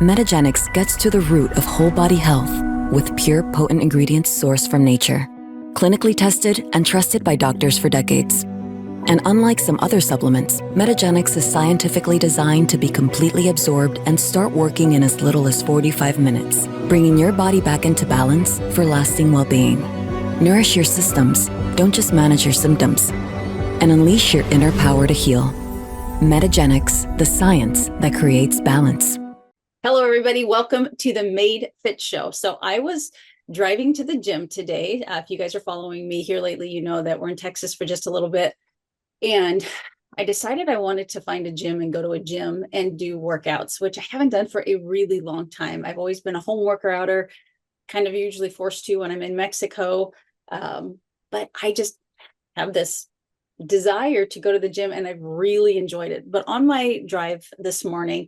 Metagenics gets to the root of whole body health with pure, potent ingredients sourced from nature, clinically tested and trusted by doctors for decades. And unlike some other supplements, Metagenics is scientifically designed to be completely absorbed and start working in as little as 45 minutes, bringing your body back into balance for lasting well-being. Nourish your systems, don't just manage your symptoms, and unleash your inner power to heal. Metagenics, the science that creates balance. Hello, everybody. Welcome to the MADE Fitz show. So I was driving to the gym today. If you guys are following me here lately, you know that we're in Texas for just a little bit. And I decided I wanted to find a gym and go to a gym and do workouts, which I haven't done for a really long time. I've always been a home worker-outer, kind of usually forced to when I'm in Mexico. But I just have this desire to go to the gym and I've really enjoyed it. But on my drive this morning,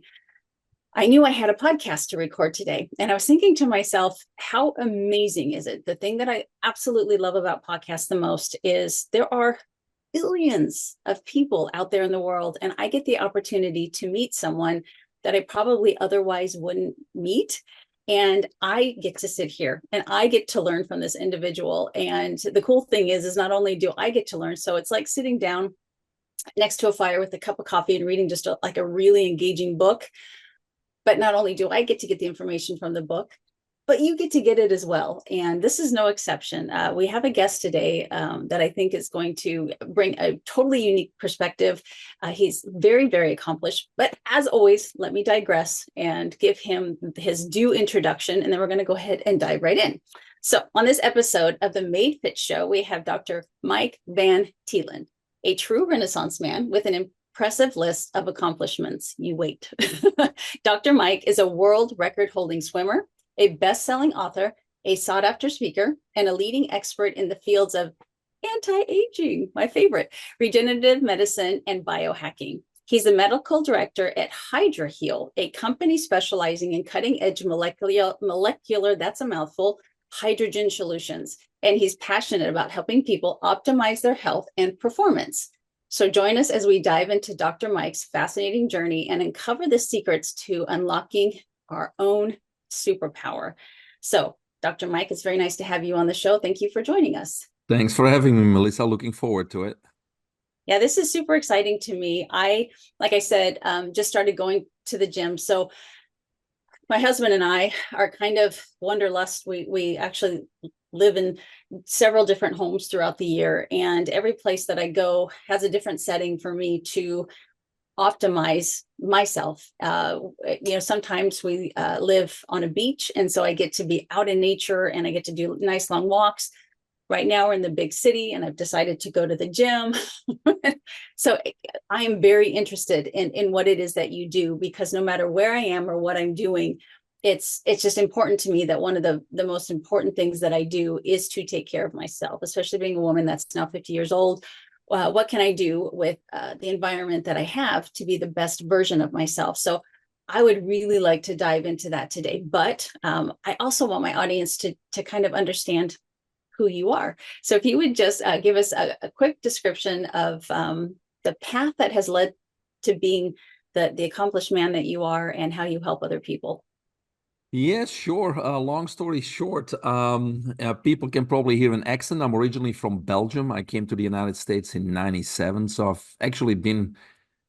I knew I had a podcast to record today. And I was thinking to myself, how amazing is it? The thing that I absolutely love about podcasts the most is there are billions of people out there in the world, and I get the opportunity to meet someone that I probably otherwise wouldn't meet. And I get to sit here and I get to learn from this individual. And the cool thing is not only do I get to learn, so it's like sitting down next to a fire with a cup of coffee and reading just like a really engaging book. But not only do I get to get the information from the book, but you get to get it as well. And this is no exception. We have a guest today that I think is going to bring a totally unique perspective. He's very, very accomplished. But as always, let me digress and give him his due introduction. And then we're going to go ahead and dive right in. So on this episode of the MADE Fitz show, we have Dr. Mike Van Thielen, a true Renaissance man with an impressive list of accomplishments. You wait. Dr. Mike is a world record-holding swimmer, a best-selling author, a sought-after speaker, and a leading expert in the fields of anti-aging, my favorite, regenerative medicine, and biohacking. He's the medical director at HydraHeal, a company specializing in cutting-edge molecular, that's a mouthful, hydrogen solutions. And he's passionate about helping people optimize their health and performance. So join us as we dive into Dr. Mike's fascinating journey and uncover the secrets to unlocking our own superpower. So, Dr. Mike, it's very nice to have you on the show. Thank you for joining us. Thanks for having me, Melissa. Looking forward to it. Yeah, this is super exciting to me. Like I said, just started going to the gym. So my husband and I are kind of wanderlust. We actually live in several different homes throughout the year, and every place that I go has a different setting for me to optimize myself. Sometimes we live on a beach, and so I get to be out in nature and I get to do nice long walks. Right now we're in the big city and I've decided to go to the gym. So I am very interested in what it is that you do, because no matter where I am or what I'm doing, it's just important to me that one of the most important things that I do is to take care of myself, especially being a woman that's now 50 years old. What can I do with the environment that I have to be the best version of myself? So I would really like to dive into that today. But I also want my audience to kind of understand who you are. So if you would just give us a quick description of the path that has led to being the accomplished man that you are and how you help other people. Yeah, sure. Long story short, people can probably hear an accent. I'm originally from Belgium. I came to the United States in '97. So I've actually been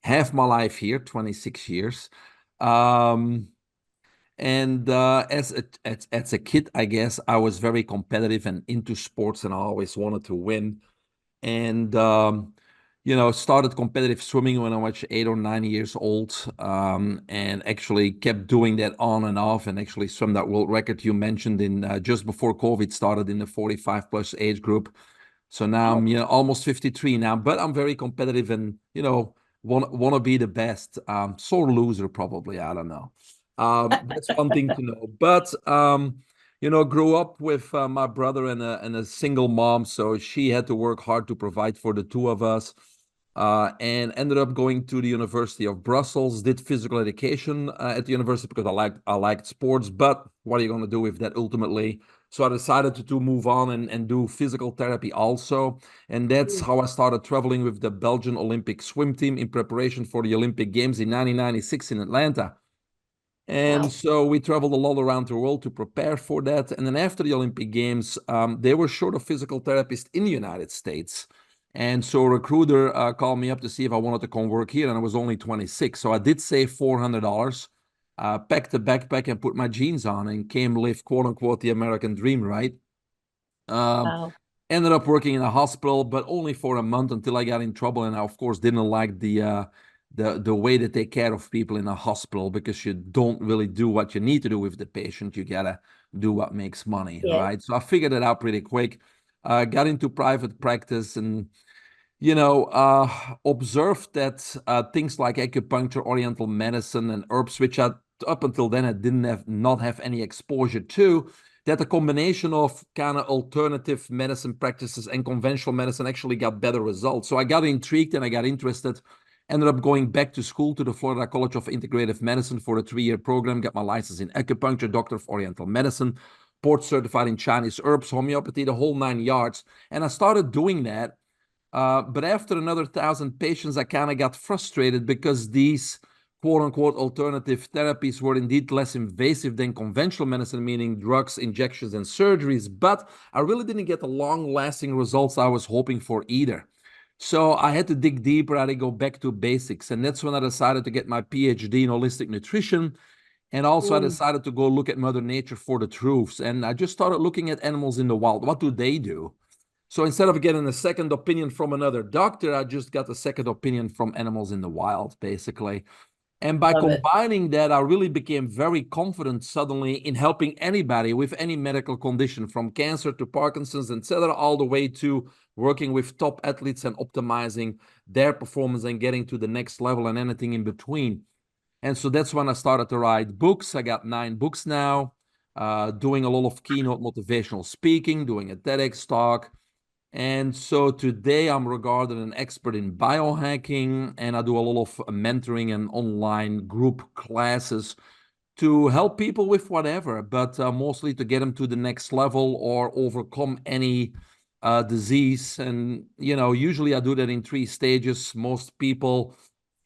half my life here, 26 years. As a kid, I guess I was very competitive and into sports, and I always wanted to win. And started competitive swimming when I was 8 or 9 years old, and actually kept doing that on and off, and actually swam that world record you mentioned in just before COVID started in the 45 plus age group. So now I'm almost 53 now, but I'm very competitive and want to be the best. Sore loser probably, I don't know. That's one thing to know. But grew up with my brother and a single mom, so she had to work hard to provide for the two of us. And ended up going to the University of Brussels, did physical education at the university because I liked sports, but what are you going to do with that ultimately? So I decided to move on and do physical therapy also. And that's how I started traveling with the Belgian Olympic swim team in preparation for the Olympic Games in 1996 in Atlanta. And Wow. so we traveled a lot around the world to prepare for that. And then after the Olympic Games, they were short of physical therapists in the United States. And so a recruiter called me up to see if I wanted to come work here, and I was only 26. So I did save $400, packed a backpack and put my jeans on and came live, quote unquote, the American dream, right? Um, Wow. Ended up working in a hospital, but only for a month until I got in trouble. And I, of course, didn't like the way they take care of people in a hospital, because you don't really do what you need to do with the patient. You gotta do what makes money, Yeah. right? So I figured it out pretty quick. Got into private practice and observed that things like acupuncture, oriental medicine, and herbs, which up until then I didn't not have any exposure to, that a combination of kind of alternative medicine practices and conventional medicine actually got better results. So I got intrigued and I got interested. Ended up going back to school to the Florida College of Integrative Medicine for a 3-year program, got my license in acupuncture, doctor of oriental medicine, board certified in Chinese herbs, homeopathy, the whole 9 yards. And I started doing that. But after another 1,000 patients, I kind of got frustrated because these quote unquote alternative therapies were indeed less invasive than conventional medicine, meaning drugs, injections, and surgeries. But I really didn't get the long lasting results I was hoping for either. So I had to dig deeper. I had to go back to basics. And that's when I decided to get my PhD in holistic nutrition. And also I Mm. decided to go look at Mother Nature for the truths. And I just started looking at animals in the wild. What do they do? So instead of getting a second opinion from another doctor, I just got a second opinion from animals in the wild, basically. And by Love it. combining that, I really became very confident suddenly in helping anybody with any medical condition, from cancer to Parkinson's, etc., all the way to working with top athletes and optimizing their performance and getting to the next level and anything in between. And so that's when I started to write books. I got 9 books now, doing a lot of keynote motivational speaking, doing a TEDx talk. And so today I'm regarded an expert in biohacking, and I do a lot of mentoring and online group classes to help people with whatever, but mostly to get them to the next level or overcome any disease. And, usually I do that in 3 stages. Most people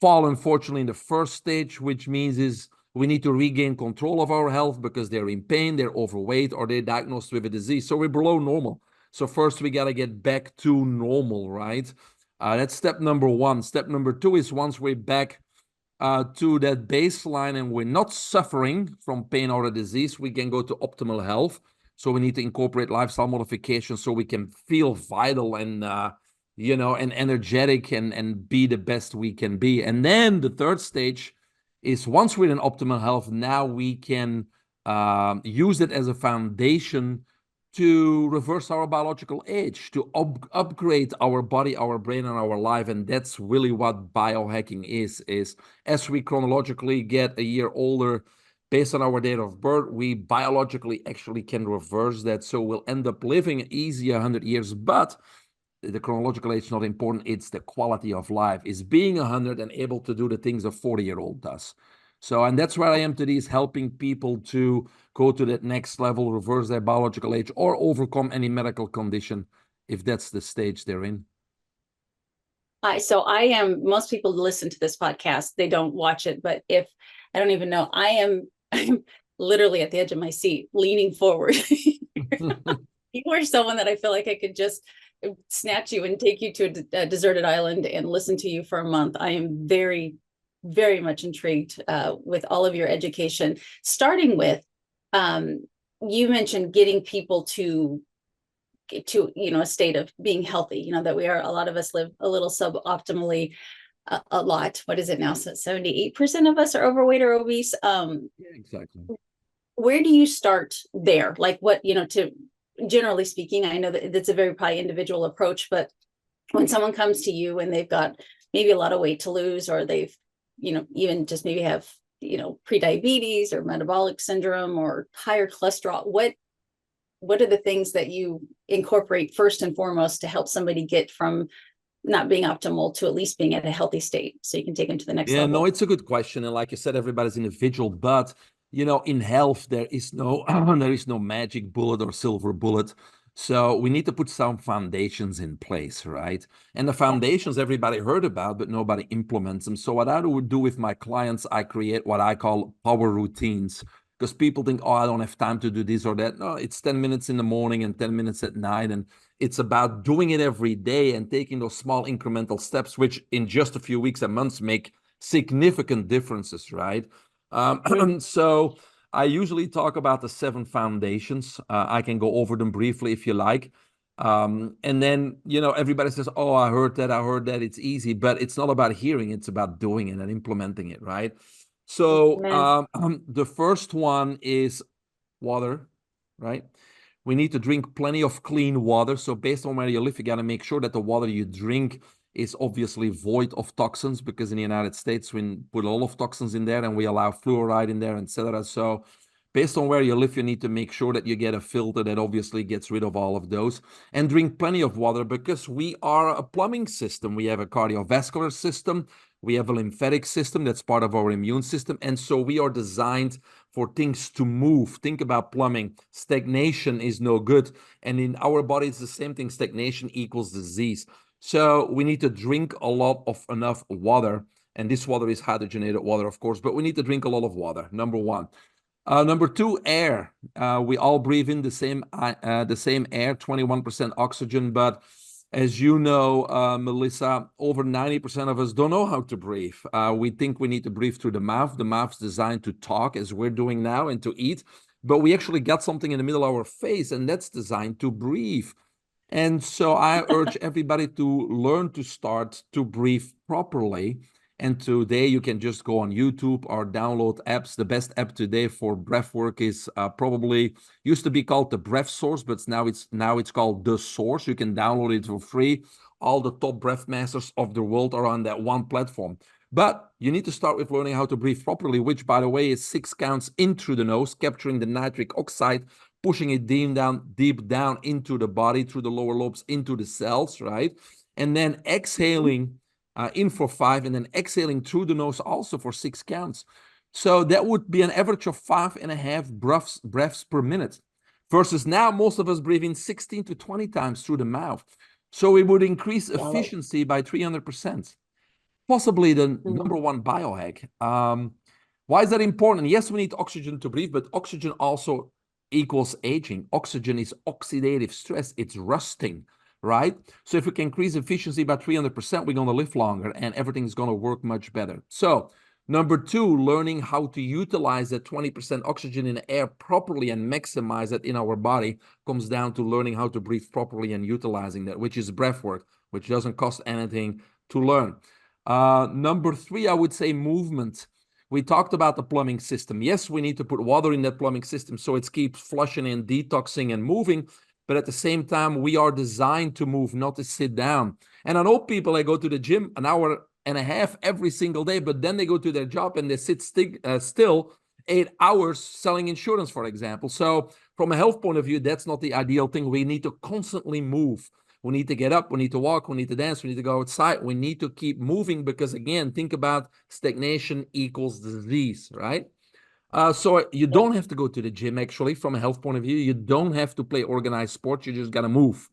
fall, unfortunately, in the first stage, which means is we need to regain control of our health because they're in pain, they're overweight, or they're diagnosed with a disease. So we're below normal. So first we got to get back to normal, right? That's step number 1. Step number 2 is once we're back to that baseline and we're not suffering from pain or a disease, we can go to optimal health. So we need to incorporate lifestyle modifications so we can feel vital and and energetic and be the best we can be. And then the third stage is once we're in optimal health, now we can use it as a foundation to reverse our biological age, to upgrade our body, our brain, and our life. And that's really what biohacking is as we chronologically get a year older, based on our date of birth, we biologically actually can reverse that. So we'll end up living easy 100 years, but the chronological age is not important. It's the quality of life, is being 100 and able to do the things a 40-year-old does. So, and that's where I am today, is helping people to go to that next level, reverse their biological age, or overcome any medical condition if that's the stage they're in. Most people listen to this podcast, they don't watch it, but if I don't even know, I'm literally at the edge of my seat, leaning forward. You are someone that I feel like I could just snatch you and take you to a deserted island and listen to you for a month. I am very, very much intrigued with all of your education, starting with, you mentioned getting people to a state of being healthy, that a lot of us live a little suboptimally, a lot. What is it now? So 78% of us are overweight or obese. Yeah, exactly. Where do you start there? Like what, to generally speaking, I know that it's a very probably individual approach, but when someone comes to you and they've got maybe a lot of weight to lose, or they've, even just maybe have, prediabetes or metabolic syndrome or higher cholesterol, what are the things that you incorporate first and foremost to help somebody get from not being optimal to at least being at a healthy state so you can take them to the next level? No, it's a good question. And like you said, everybody's individual, but in health, there is no there is no magic bullet or silver bullet. So we need to put some foundations in place, right? And the foundations everybody heard about, but nobody implements them. So what I would do with my clients, I create what I call power routines, because people think, oh, I don't have time to do this or that. No, it's 10 minutes in the morning and 10 minutes at night. And it's about doing it every day and taking those small incremental steps, which in just a few weeks and months make significant differences, right? So I usually talk about the 7 foundations. I can go over them briefly if you like. And then, everybody says, oh, I heard that. It's easy, but it's not about hearing. It's about doing it and implementing it, right? So the first one is water, right? We need to drink plenty of clean water. So based on where you live, you got to make sure that the water you drink is obviously void of toxins, because in the United States, we put a lot of toxins in there and we allow fluoride in there, etc. So based on where you live, you need to make sure that you get a filter that obviously gets rid of all of those, and drink plenty of water, because we are a plumbing system. We have a cardiovascular system. We have a lymphatic system that's part of our immune system. And so we are designed for things to move. Think about plumbing. Stagnation is no good. And in our body, it's the same thing. Stagnation equals disease. So we need to drink a lot of enough water. And this water is hydrogenated water, of course, but we need to drink a lot of water, number 1. Number 2, air. We all breathe in the same air, 21% oxygen. But as you know, Melissa, over 90% of us don't know how to breathe. We think we need to breathe through the mouth. The mouth's designed to talk, as we're doing now, and to eat. But we actually got something in the middle of our face, and that's designed to breathe. And so I urge everybody to learn to start to breathe properly. And today you can just go on YouTube or download apps. The best app today for breath work is probably used to be called the Breath Source, but now it's called The Source. You can download it for free. All the top breath masters of the world are on that one platform. But you need to start with learning how to breathe properly, which, by the way, is 6 counts in through the nose, capturing the nitric oxide, pushing it deep down into the body, through the lower lobes, into the cells, right? And then exhaling in for 5, and then exhaling through the nose also for 6 counts. So that would be an average of 5.5 breaths per minute, versus now most of us breathe in 16 to 20 times through the mouth. So it would increase efficiency by 300%. Possibly the number 1 biohack. Why is that important? Yes, we need oxygen to breathe, but oxygen also equals aging. Oxygen is oxidative stress. It's rusting, right? So if we can increase efficiency by 300%, we're going to live longer and everything's going to work much better. So number 2, learning how to utilize that 20% oxygen in the air properly and maximize it in our body comes down to learning how to breathe properly and utilizing that, which is breath work, which doesn't cost anything to learn. Number 3, I would say movement. We talked about the plumbing system. Yes, we need to put water in that plumbing system so it keeps flushing and detoxing and moving. But at the same time, we are designed to move, not to sit down. And I know people that go to the gym an hour and a half every single day, but then they go to their job and they sit still 8 hours selling insurance, for example. So from a health point of view, that's not the ideal thing. We need to constantly move. We need to get up, we need to walk, we need to dance, we need to go outside. We need to keep moving because, again, think about stagnation equals disease, right? So you don't have to go to the gym, actually, from a health point of view. You don't have to play organized sports. You just got to move.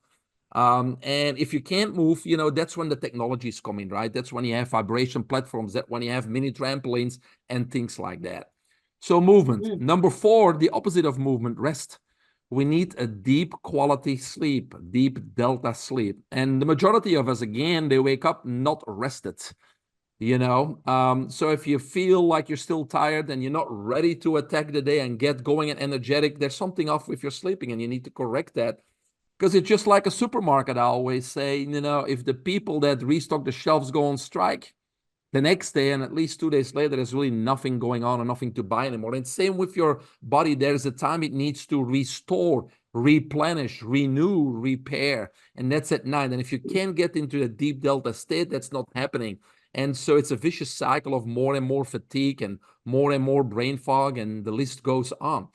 And if you can't move, that's when the technology is coming, right? That's when you have vibration platforms, that's when you have mini trampolines and things like that. So movement. Number 4, the opposite of movement, rest. We need a deep quality sleep, deep delta sleep. And the majority of us, again, they wake up not rested, So if you feel like you're still tired and you're not ready to attack the day and get going and energetic, there's something off with your sleeping and you need to correct that. Because it's just like a supermarket, I always say, if the people that restock the shelves go on strike, the next day and at least 2 days later, there's really nothing going on and nothing to buy anymore. And same with your body. There's a time it needs to restore, replenish, renew, repair. And that's at night. And if you can't get into a deep delta state, that's not happening. And so it's a vicious cycle of more and more fatigue and more brain fog, and the list goes on.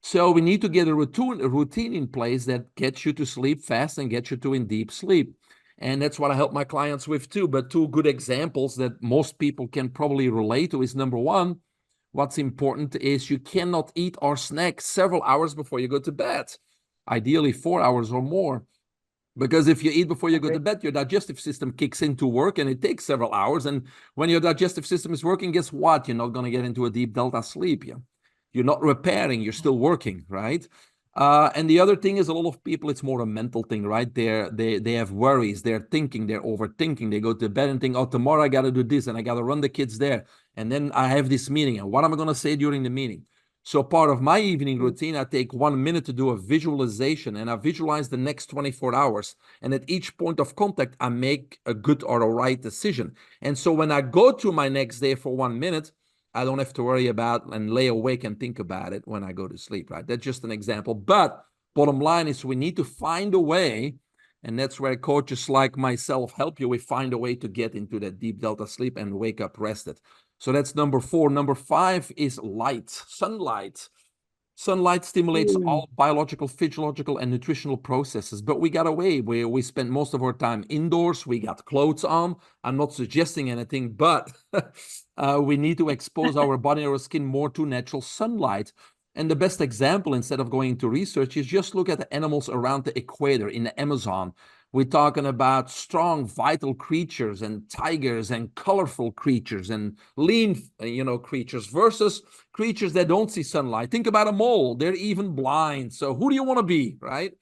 So we need to get a routine in place that gets you to sleep fast and gets you to in deep sleep. And that's what I help my clients with too. But 2 good examples that most people can probably relate to is, number 1, what's important is you cannot eat or snack several hours before you go to bed. ideally 4 hours or more. Because if you eat before you go to bed, your digestive system kicks into work and it takes several hours. And when your digestive system is working, guess what? You're not going to get into a deep delta sleep. You're not repairing, you're still working, right? And the other thing is, a lot of people, it's more a mental thing, right? They have worries, they're thinking, they're overthinking. They go to bed and think, oh, tomorrow I got to do this and I got to run the kids there. And then I have this meeting. And what am I going to say during the meeting? So part of my evening routine, I take 1 minute to do a visualization and I visualize the next 24 hours. And at each point of contact, I make a good or a right decision. And so when I go to my next day for 1 minute, I don't have to worry about and lay awake and think about it when I go to sleep, right? That's just an example. But bottom line is we need to find a way, and that's where coaches like myself help you. We find a way to get into that deep delta sleep and wake up rested. So that's number 4. Number 5 is light, sunlight. Sunlight stimulates all biological, physiological, and nutritional processes, but we got away. We spend most of our time indoors. We got clothes on. I'm not suggesting anything, but we need to expose our body and our skin more to natural sunlight. And the best example, instead of going into research, is just look at the animals around the equator in the Amazon. We're talking about strong, vital creatures and tigers and colorful creatures and lean, creatures versus creatures that don't see sunlight. Think about a mole. They're even blind. So who do you want to be, right?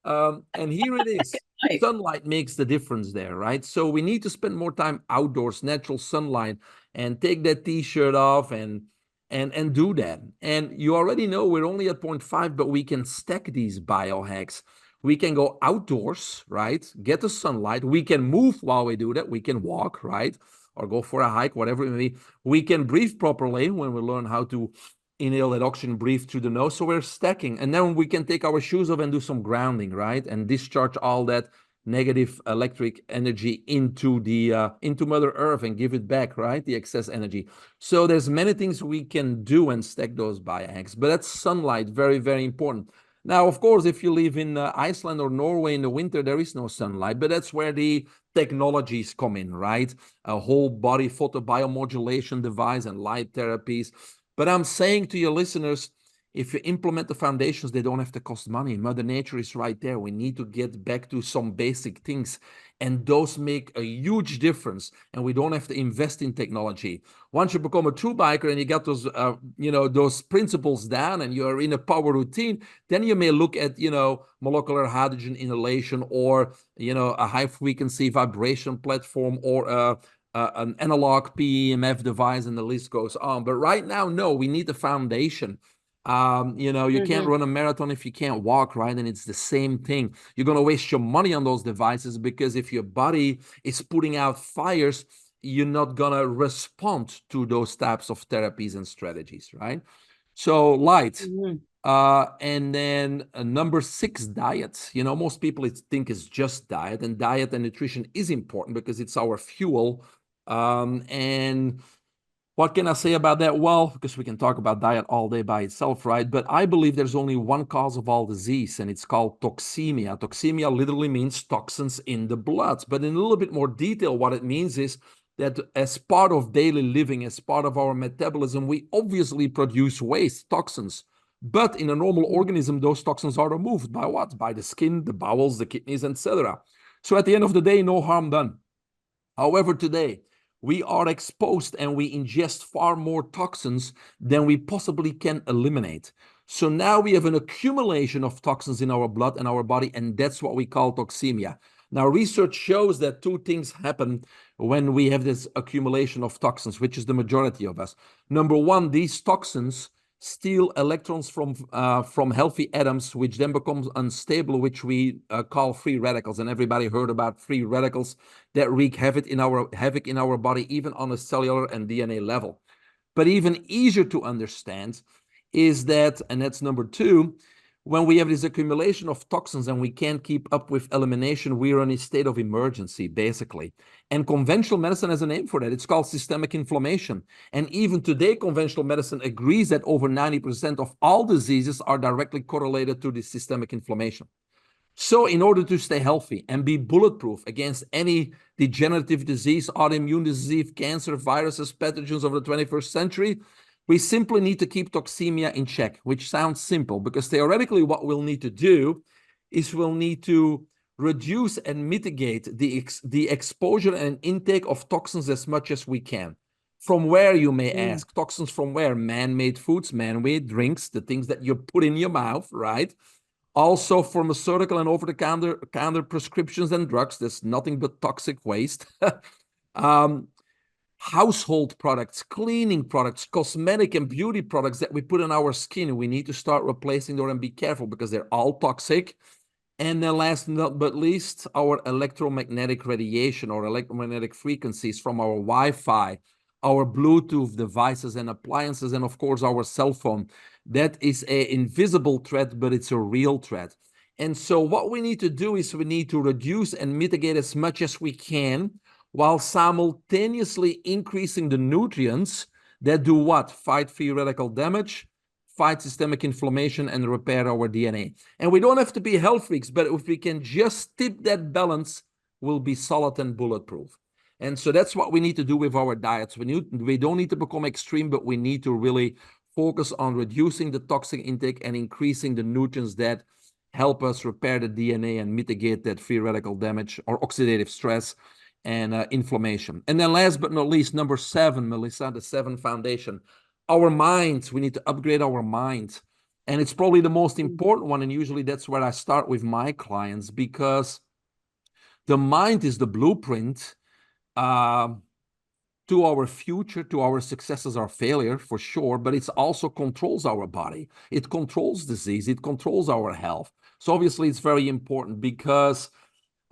And here it is. Sunlight makes the difference there, right? So we need to spend more time outdoors, natural sunlight, and take that T-shirt off and do that. And you already know we're only at 0.5, but we can stack these biohacks. We can go outdoors, right? Get the sunlight. We can move while we do that. We can walk, right? Or go for a hike, whatever it may be. We can breathe properly when we learn how to inhale that oxygen, breathe through the nose. So we're stacking. And then we can take our shoes off and do some grounding, right? And discharge all that negative electric energy into Mother Earth and give it back, right? The excess energy. So there's many things we can do and stack those biohacks. But that's sunlight, very, very important. Now, of course, if you live in Iceland or Norway in the winter, there is no sunlight, but that's where the technologies come in, right? A whole body photobiomodulation device and light therapies. But I'm saying to your listeners, if you implement the foundations, they don't have to cost money. Mother Nature is right there. We need to get back to some basic things. And those make a huge difference. And we don't have to invest in technology. Once you become a true biker and you got those, those principles down and you're in a power routine, then you may look at, molecular hydrogen inhalation or, a high frequency vibration platform or an analog PEMF device, and the list goes on. But right now, no, we need the foundation. You can't run a marathon if you can't walk, right? And it's the same thing. You're going to waste your money on those devices because if your body is putting out fires, you're not going to respond to those types of therapies and strategies, right? So light. And then number 6, diet. Most people think it's just diet, and diet and nutrition is important because it's our fuel. And what can I say about that? Well, because we can talk about diet all day by itself, right? But I believe there's only one cause of all disease, and it's called toxemia. Toxemia literally means toxins in the blood. But in a little bit more detail, what it means is that as part of daily living, as part of our metabolism, we obviously produce waste, toxins. But in a normal organism, those toxins are removed by what? By the skin, the bowels, the kidneys, etc. So at the end of the day, no harm done. However, today, we are exposed and we ingest far more toxins than we possibly can eliminate. So now we have an accumulation of toxins in our blood and our body, and that's what we call toxemia. Now, research shows that 2 things happen when we have this accumulation of toxins, which is the majority of us. Number 1, these toxins steal electrons from healthy atoms, which then becomes unstable, which we call free radicals. And everybody heard about free radicals that wreak havoc in our body, even on a cellular and DNA level. But even easier to understand is that, and that's number 2, when we have this accumulation of toxins and we can't keep up with elimination, we're in a state of emergency, basically. And conventional medicine has a name for that. It's called systemic inflammation. And even today, conventional medicine agrees that over 90% of all diseases are directly correlated to this systemic inflammation. So in order to stay healthy and be bulletproof against any degenerative disease, autoimmune disease, cancer, viruses, pathogens of the 21st century, we simply need to keep toxemia in check, which sounds simple because theoretically what we'll need to do is we'll need to reduce and mitigate the exposure and intake of toxins as much as we can. From where, you may ask? Toxins from where? Man-made foods, man-made drinks, the things that you put in your mouth, right? Also pharmaceutical and over-the-counter prescriptions and drugs. There's nothing but toxic waste. Household products, cleaning products, cosmetic and beauty products that we put on our skin. We need to start replacing them and be careful because they're all toxic. And then last but least, our electromagnetic radiation or electromagnetic frequencies from our Wi-Fi, our Bluetooth devices and appliances, and of course, our cell phone. That is an invisible threat, but it's a real threat. And so what we need to do is we need to reduce and mitigate as much as we can while simultaneously increasing the nutrients that do what? Fight free radical damage, fight systemic inflammation, and repair our DNA. And we don't have to be health freaks, but if we can just tip that balance, we'll be solid and bulletproof. And so that's what we need to do with our diets. We don't need to become extreme, but we need to really focus on reducing the toxic intake and increasing the nutrients that help us repair the DNA and mitigate that free radical damage or oxidative stress and inflammation. And then last but not least, number 7, Melissa, the 7 foundation, our minds. We need to upgrade our mind. And it's probably the most important one. And usually that's where I start with my clients, because the mind is the blueprint to our future, to our successes or failure, for sure, but it also controls our body. It controls disease. It controls our health. So obviously it's very important because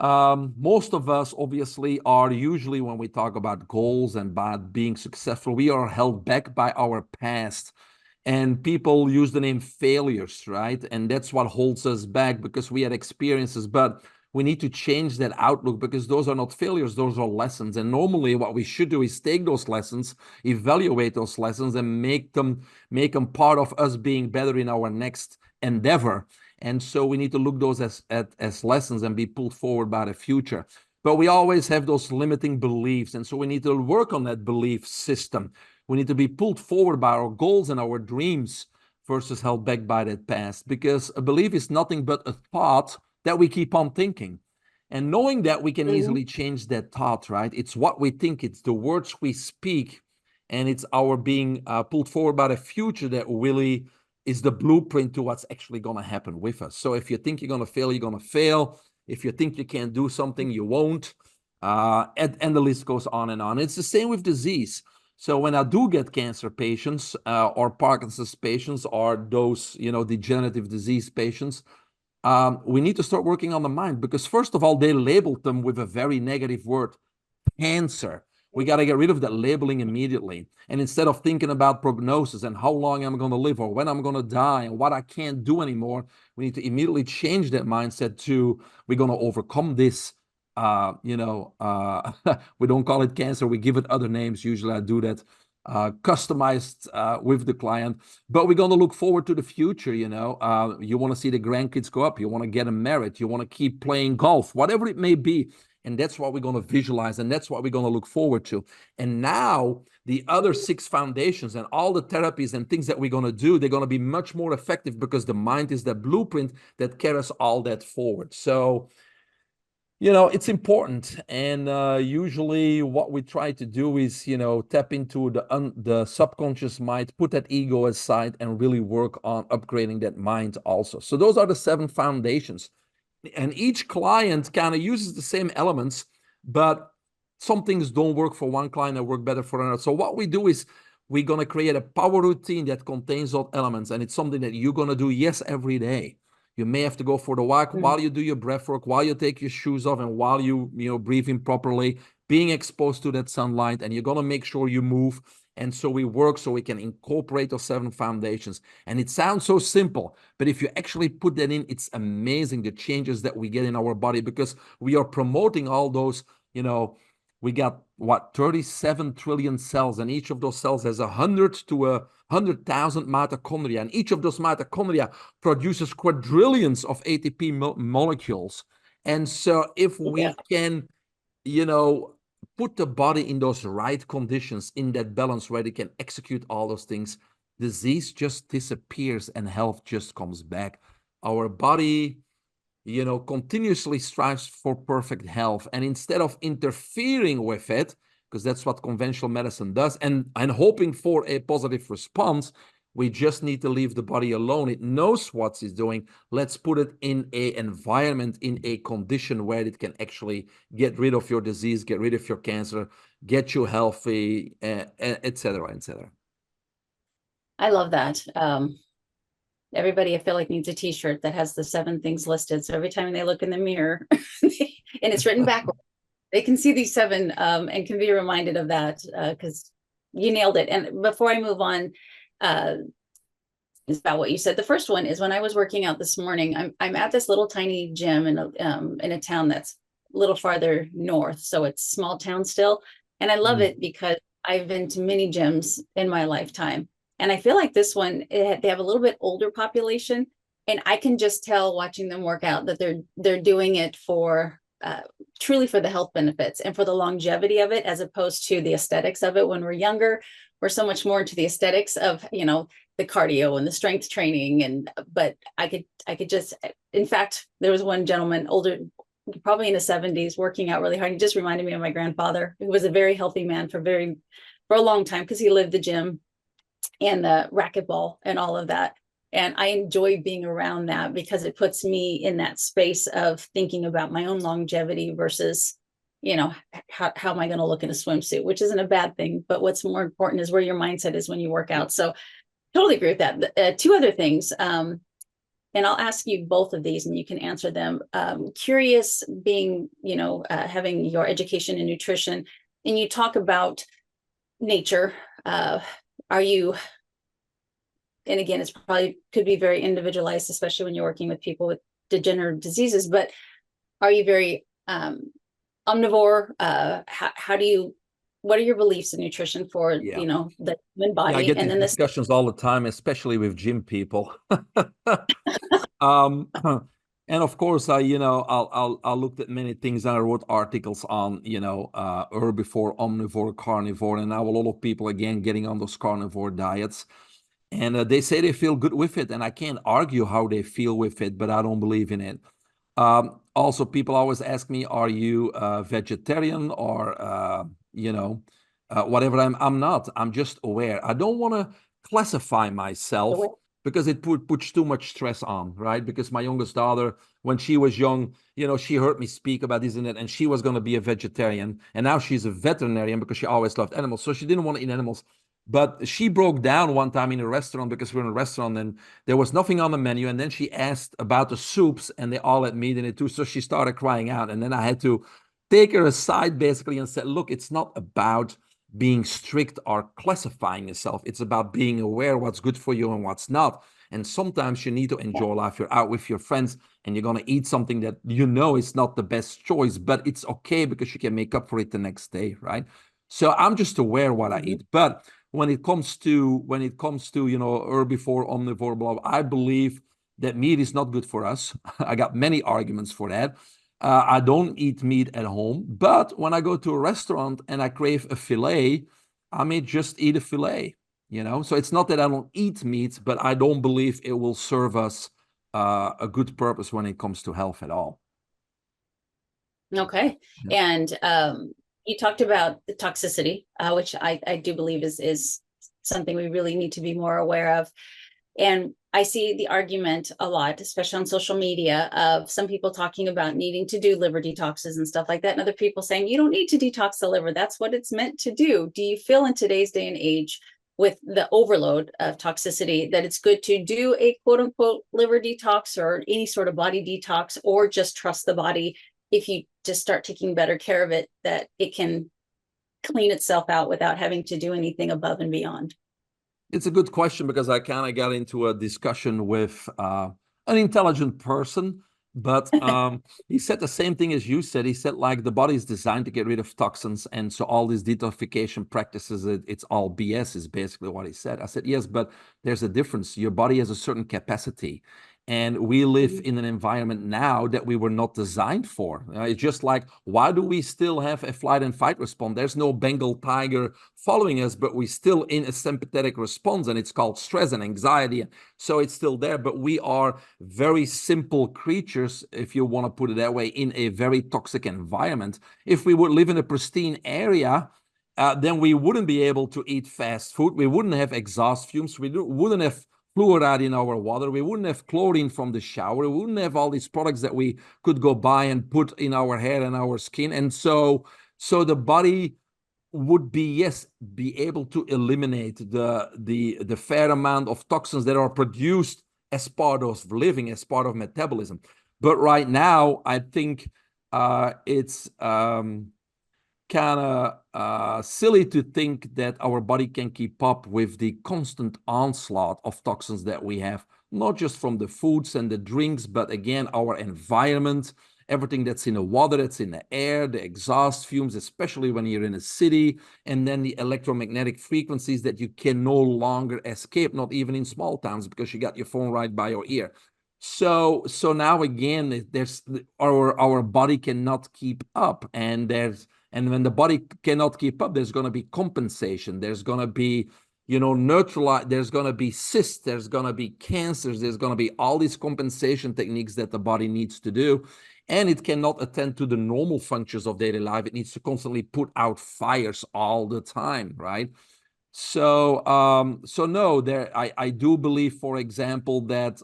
most of us obviously are usually, when we talk about goals and about being successful, we are held back by our past. And people use the name failures, right? And that's what holds us back, because we had experiences, but we need to change that outlook, because those are not failures, those are lessons. And normally what we should do is take those lessons, evaluate those lessons, and make them part of us being better in our next endeavor. And so we need to look those as lessons and be pulled forward by the future. But we always have those limiting beliefs. And so we need to work on that belief system. We need to be pulled forward by our goals and our dreams versus held back by that past, because a belief is nothing but a thought that we keep on thinking. And knowing that, we can easily change that thought, right? It's what we think, it's the words we speak, and it's our being pulled forward by the future that really is the blueprint to what's actually going to happen with us. So if you think you're going to fail, you're going to fail. If you think you can't do something, you won't. And the list goes on and on. It's the same with disease. So when I do get cancer patients or Parkinson's patients or those, degenerative disease patients, we need to start working on the mind, because first of all, they labeled them with a very negative word, cancer. We got to get rid of that labeling immediately. And instead of thinking about prognosis and how long I'm going to live or when I'm going to die and what I can't do anymore, we need to immediately change that mindset to, we're going to overcome this. We don't call it cancer. We give it other names. Usually I do that customized with the client, but we're going to look forward to the future. You want to see the grandkids grow up. You want to get them married. You want to keep playing golf, whatever it may be. And that's what we're going to visualize. And that's what we're going to look forward to. And now the other 6 foundations and all the therapies and things that we're going to do, they're going to be much more effective, because the mind is the blueprint that carries all that forward. So, it's important. And usually what we try to do is, tap into the subconscious mind, put that ego aside, and really work on upgrading that mind also. So those are the 7 foundations. And each client kind of uses the same elements, but some things don't work for one client and work better for another. So what we do is we're going to create a power routine that contains those elements. And it's something that you're going to do, yes, every day. You may have to go for the walk while you do your breath work, while you take your shoes off, and while you breathe in properly, being exposed to that sunlight, and you're going to make sure you move. And so we work so we can incorporate those 7 foundations. And it sounds so simple, but if you actually put that in, it's amazing the changes that we get in our body, because we are promoting all those, we got 37 trillion cells, and each of those cells has 100 to 100,000 mitochondria. And each of those mitochondria produces quadrillions of ATP molecules. And so if we can, put the body in those right conditions, in that balance where they can execute all those things, disease just disappears and health just comes back. Our body, continuously strives for perfect health. And instead of interfering with it, because that's what conventional medicine does, and hoping for a positive response, we just need to leave the body alone. It knows what it's doing. Let's put it in an environment, in a condition where it can actually get rid of your disease, get rid of your cancer, get you healthy, et cetera, et cetera. I love that. Everybody, I feel like, needs a t-shirt that has the 7 things listed. So every time they look in the mirror and it's written backwards, they can see these 7 and can be reminded of that, because you nailed it. And before I move on, it's about what you said. The first one is when I was working out this morning, I'm at this little tiny gym in a town that's a little farther north. So it's small town still. And I love it because I've been to many gyms in my lifetime. And I feel like this one, they have a little bit older population, and I can just tell watching them work out that they're doing it for truly for the health benefits and for the longevity of it, as opposed to the aesthetics of it. When we're younger, we're so much more into the aesthetics of, the cardio and the strength training. But I could just, in fact, there was one gentleman, older, probably in his 70s, working out really hard. He just reminded me of my grandfather, who was a very healthy man for a long time, because he lived the gym and the racquetball and all of that. And I enjoy being around that because it puts me in that space of thinking about my own longevity versus, how am I going to look in a swimsuit, which isn't a bad thing. But what's more important is where your mindset is when you work out. So totally agree with that. 2 other things. And I'll ask you both of these and you can answer them. Curious, being, having your education in nutrition, and you talk about nature. Are you, and again, it's probably could be very individualized, especially when you're working with people with degenerative diseases, but are you very omnivore? What are your beliefs in nutrition for, the human body? I get and these then discussions all the time, especially with gym people. And of course, I looked at many things, and I wrote articles on, herbivore, omnivore, carnivore, and now a lot of people again getting on those carnivore diets, and they say they feel good with it, and I can't argue how they feel with it, but I don't believe in it. Also, people always ask me, "Are you vegetarian or whatever?" I'm not. I'm just aware. I don't want to classify myself, because it puts too much stress on, right? Because my youngest daughter, when she was young, she heard me speak about this and that, and she was going to be a vegetarian. And now she's a veterinarian because she always loved animals. So she didn't want to eat animals. But she broke down one time in a restaurant, because we were in a restaurant and there was nothing on the menu. And then she asked about the soups, and they all had meat in it too. So she started crying out. And then I had to take her aside basically and said, look, it's not about being strict or classifying yourself. It's about being aware what's good for you and what's not. And sometimes you need to enjoy life. You're out with your friends and you're going to eat something that is not the best choice, but it's okay because you can make up for it the next day, right? So I'm just aware what I eat. But when it comes to herbivore, omnivore, blah, I believe that meat is not good for us. I got many arguments for that. I don't eat meat at home, but when I go to a restaurant and I crave a filet, I may just eat a filet, So it's not that I don't eat meat, but I don't believe it will serve us a good purpose when it comes to health at all. Okay. Yeah. And you talked about the toxicity, which I do believe is something we really need to be more aware of. And I see the argument a lot, especially on social media, of some people talking about needing to do liver detoxes and stuff like that, and other people saying you don't need to detox the liver. That's what it's meant to do. Do you feel in today's day and age, with the overload of toxicity, that it's good to do a quote unquote liver detox or any sort of body detox, or just trust the body, if you just start taking better care of it, that it can clean itself out without having to do anything above and beyond? It's a good question, because I kind of got into a discussion with an intelligent person, but he said the same thing as you said. He said, like, the body is designed to get rid of toxins, and so all these detoxification practices, it's all BS, is basically what he said. I said, yes, but there's a difference. Your body has a certain capacity, And we live in an environment now that we were not designed for. It's just like, why do we still have a flight and fight response? There's no Bengal tiger following us, but we still in a sympathetic response, and it's called stress and anxiety. So it's still there, but we are very simple creatures, if you want to put it that way, in a very toxic environment. If we would live in a pristine area, then we wouldn't be able to eat fast food. We wouldn't have exhaust fumes. We wouldn't have fluoride in our water. We wouldn't have chlorine from the shower. We wouldn't have all these products that we could go buy and put in our hair and our skin. And so the body would be able to eliminate the fair amount of toxins that are produced as part of living, as part of metabolism. But right now, I think it's kind of silly to think that our body can keep up with the constant onslaught of toxins that we have, not just from the foods and the drinks, but again, our environment, everything that's in the water, that's in the air, the exhaust fumes, especially when you're in a city, and then the electromagnetic frequencies that you can no longer escape, not even in small towns, because you got your phone right by your ear. So now again, there's our body cannot keep up, and when the body cannot keep up, there's going to be compensation. There's going to be, neutralize. There's going to be cysts. There's going to be cancers. There's going to be all these compensation techniques that the body needs to do. And it cannot attend to the normal functions of daily life. It needs to constantly put out fires all the time, right? So no, I do believe, for example, that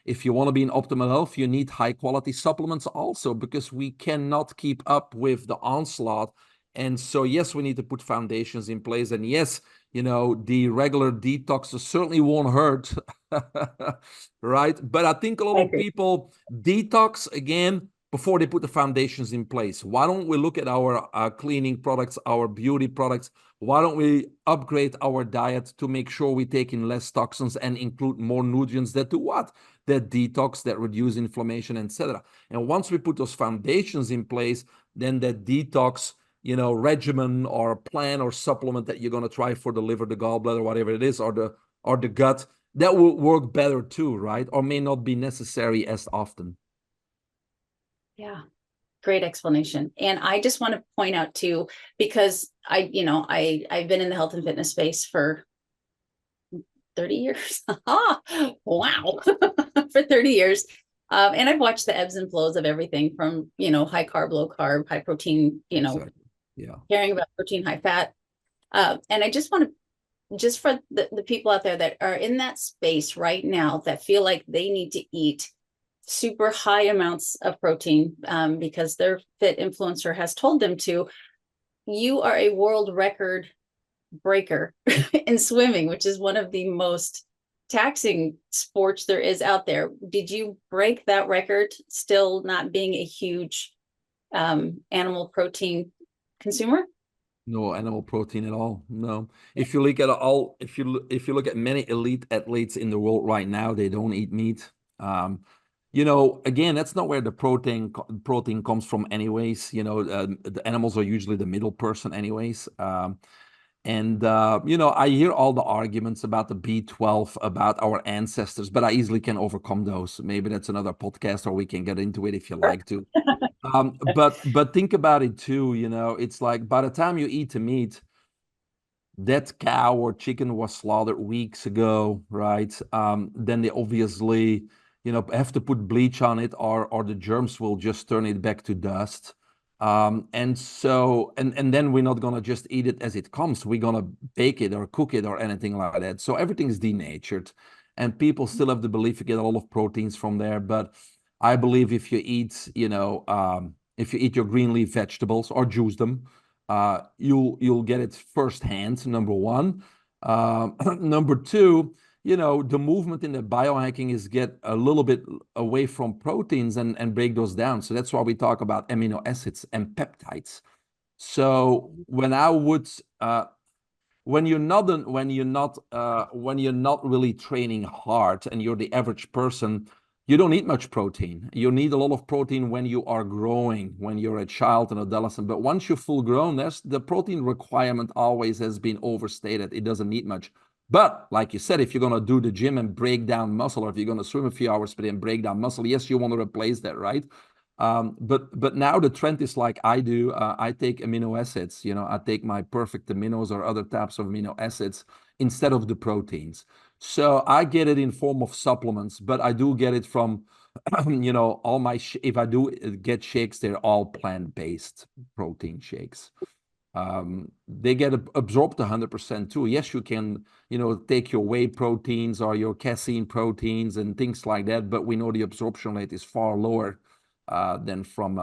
if you want to be in optimal health, you need high quality supplements also, because we cannot keep up with the onslaught. And so, yes, we need to put foundations in place. And yes, the regular detoxes certainly won't hurt, right? But I think a lot of people detox again before they put the foundations in place. Why don't we look at our cleaning products, our beauty products? Why don't we upgrade our diet to make sure we take in less toxins and include more nutrients that do what? That detox, that reduce inflammation, etc. And once we put those foundations in place, then that detox, regimen or plan or supplement that you're going to try for the liver, the gallbladder, whatever it is, or the gut, that will work better too, right? Or may not be necessary as often. Yeah. Great explanation. And I just want to point out too, because I've been in the health and fitness space for 30 years. Wow. For 30 years. And I've watched the ebbs and flows of everything from, high carb, low carb, high protein, Exactly. Yeah. caring about protein, high fat. And I just want to, just for the people out there that are in that space right now that feel like they need to eat super high amounts of protein because their fit influencer has told them to, you are a world record breaker in swimming, which is one of the most taxing sports there is out there. Did you break that record, still not being a huge animal protein consumer? No animal protein at all. No. If you look at if you look at many elite athletes in the world right now, they don't eat meat. Again, that's not where the protein comes from anyways. The animals are usually the middle person anyways. I hear all the arguments about the B12, about our ancestors, but I easily can overcome those. Maybe that's another podcast, or we can get into it if you like to. But think about it too, it's like by the time you eat the meat, that cow or chicken was slaughtered weeks ago, right? Then they obviously have to put bleach on it, or the germs will just turn it back to dust. And then we're not gonna just eat it as it comes. We're gonna bake it or cook it or anything like that. So everything is denatured, and people still have the belief you get a lot of proteins from there. But I believe if you eat, if you eat your green leaf vegetables or juice them, you'll get it firsthand. Number one. Number two, the movement in the biohacking is get a little bit away from proteins and break those down. So that's why we talk about amino acids and peptides. So when you're not really training hard and you're the average person, you don't need much protein. You need a lot of protein when you are growing, when you're a child and adolescent. But once you're full grown, the protein requirement always has been overstated. It doesn't need much. But like you said, if you're going to do the gym and break down muscle, or if you're going to swim a few hours per day and break down muscle, yes, you want to replace that, right? But now the trend is like I do. I take amino acids. I take my perfect aminos or other types of amino acids instead of the proteins. So I get it in form of supplements, but I do get it from, all my, if I do get shakes, they're all plant-based protein shakes. They get absorbed 100% too. Yes, you can, take your whey proteins or your casein proteins and things like that, but we know the absorption rate is far lower than from,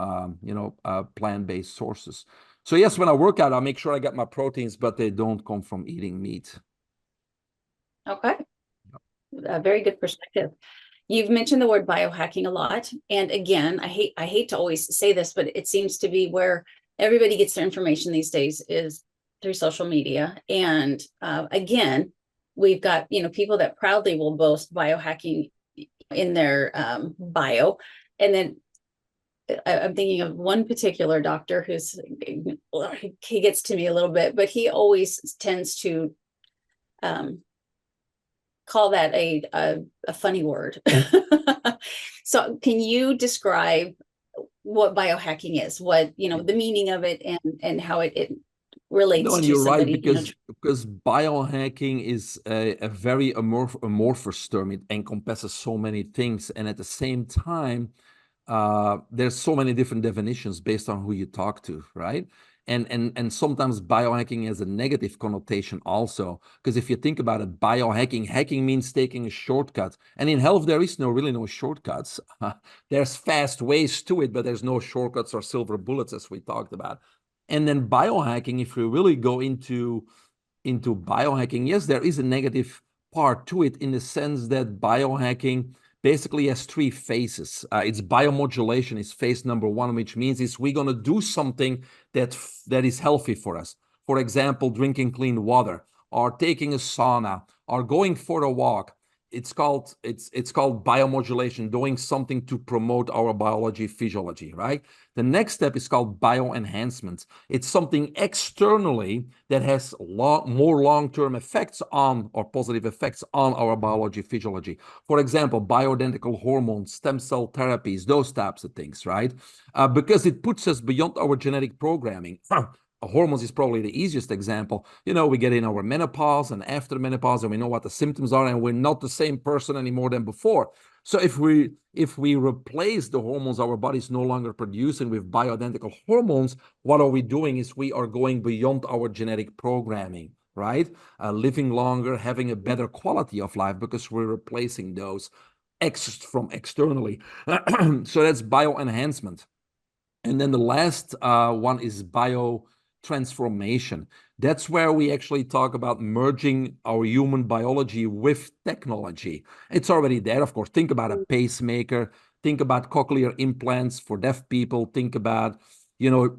plant-based sources. So yes, when I work out, I make sure I get my proteins, but they don't come from eating meat. Okay. A very good perspective. You've mentioned the word biohacking a lot. And again, I hate to always say this, but it seems to be where everybody gets their information these days is through social media. And again, we've got, people that proudly will boast biohacking in their bio. And then I'm thinking of one particular doctor he gets to me a little bit, but he always tends to call that a funny word. So can you describe what biohacking is, what, the meaning of it and how it relates No, and to you're right, somebody, because biohacking is a very amorphous term. It encompasses so many things, and at the same time, there's so many different definitions based on who you talk to, right? And sometimes biohacking has a negative connotation also, because if you think about it, hacking means taking a shortcut, and in health there is really no shortcuts. There's fast ways to it, but there's no shortcuts or silver bullets, as we talked about. And then biohacking, if we really go into biohacking, yes, there is a negative part to it, in the sense that biohacking basically has three phases. It's biomodulation is phase number one, which means is we're going to do something that is healthy for us. For example, drinking clean water, or taking a sauna, or going for a walk. It's called biomodulation, doing something to promote our biology, physiology, right? The next step is called bioenhancement. It's something externally that has more long-term effects on, or positive effects on, our biology, physiology. For example, bioidentical hormones, stem cell therapies, those types of things, right? Because it puts us beyond our genetic programming. Hormones is probably the easiest example. We get in our menopause and after menopause, and we know what the symptoms are, and we're not the same person anymore than before. So if we replace the hormones our body's no longer producing with bioidentical hormones, what are we doing is we are going beyond our genetic programming, right? Living longer, having a better quality of life, because we're replacing those from externally. So that's bioenhancement. And then the last one is biotransformation. That's where we actually talk about merging our human biology with technology. It's already there, of course. Think about a pacemaker. Think about cochlear implants for deaf people. Think about,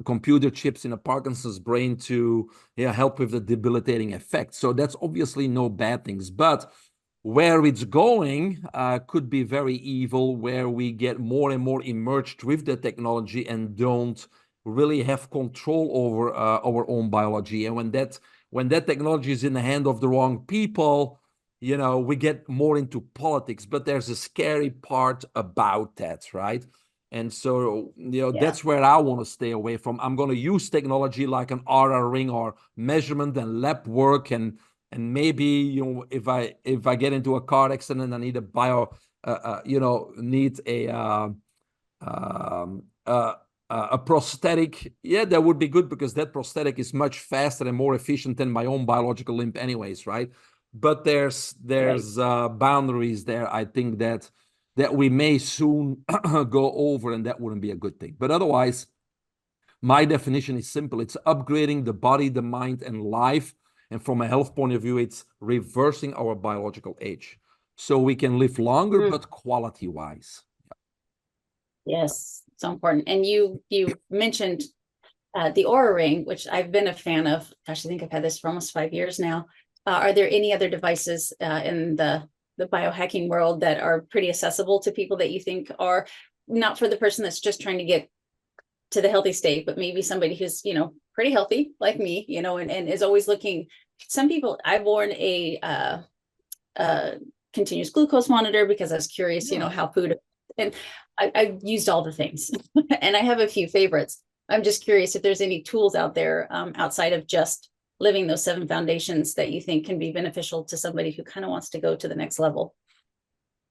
computer chips in a Parkinson's brain to help with the debilitating effects. So that's obviously no bad things. But where it's going could be very evil, where we get more and more immersed with the technology and don't really have control over our own biology. And when that technology is in the hand of the wrong people, we get more into politics. But there's a scary part about that, right? And so, that's where I want to stay away from. I'm going to use technology like an RR ring, or measurement and lab work, and maybe, if I get into a car accident, I need a prosthetic. Yeah, that would be good, because that prosthetic is much faster and more efficient than my own biological limb anyways, right? But there's boundaries there, I think, that we may soon go over, and that wouldn't be a good thing. But otherwise, my definition is simple. It's upgrading the body, the mind, and life. And from a health point of view, it's reversing our biological age, so we can live longer, but quality-wise. Yes, so important. And you mentioned the Aura Ring, which I've been a fan of. Gosh, I think I've had this for almost 5 years now. Are there any other devices in the biohacking world that are pretty accessible to people that you think are not for the person that's just trying to get to the healthy state, but maybe somebody who's, pretty healthy like me, and is always looking some people, I've worn a continuous glucose monitor because I was curious, how food, and I used all the things and I have a few favorites. I'm just curious if there's any tools out there outside of just living those 7 foundations that you think can be beneficial to somebody who kind of wants to go to the next level.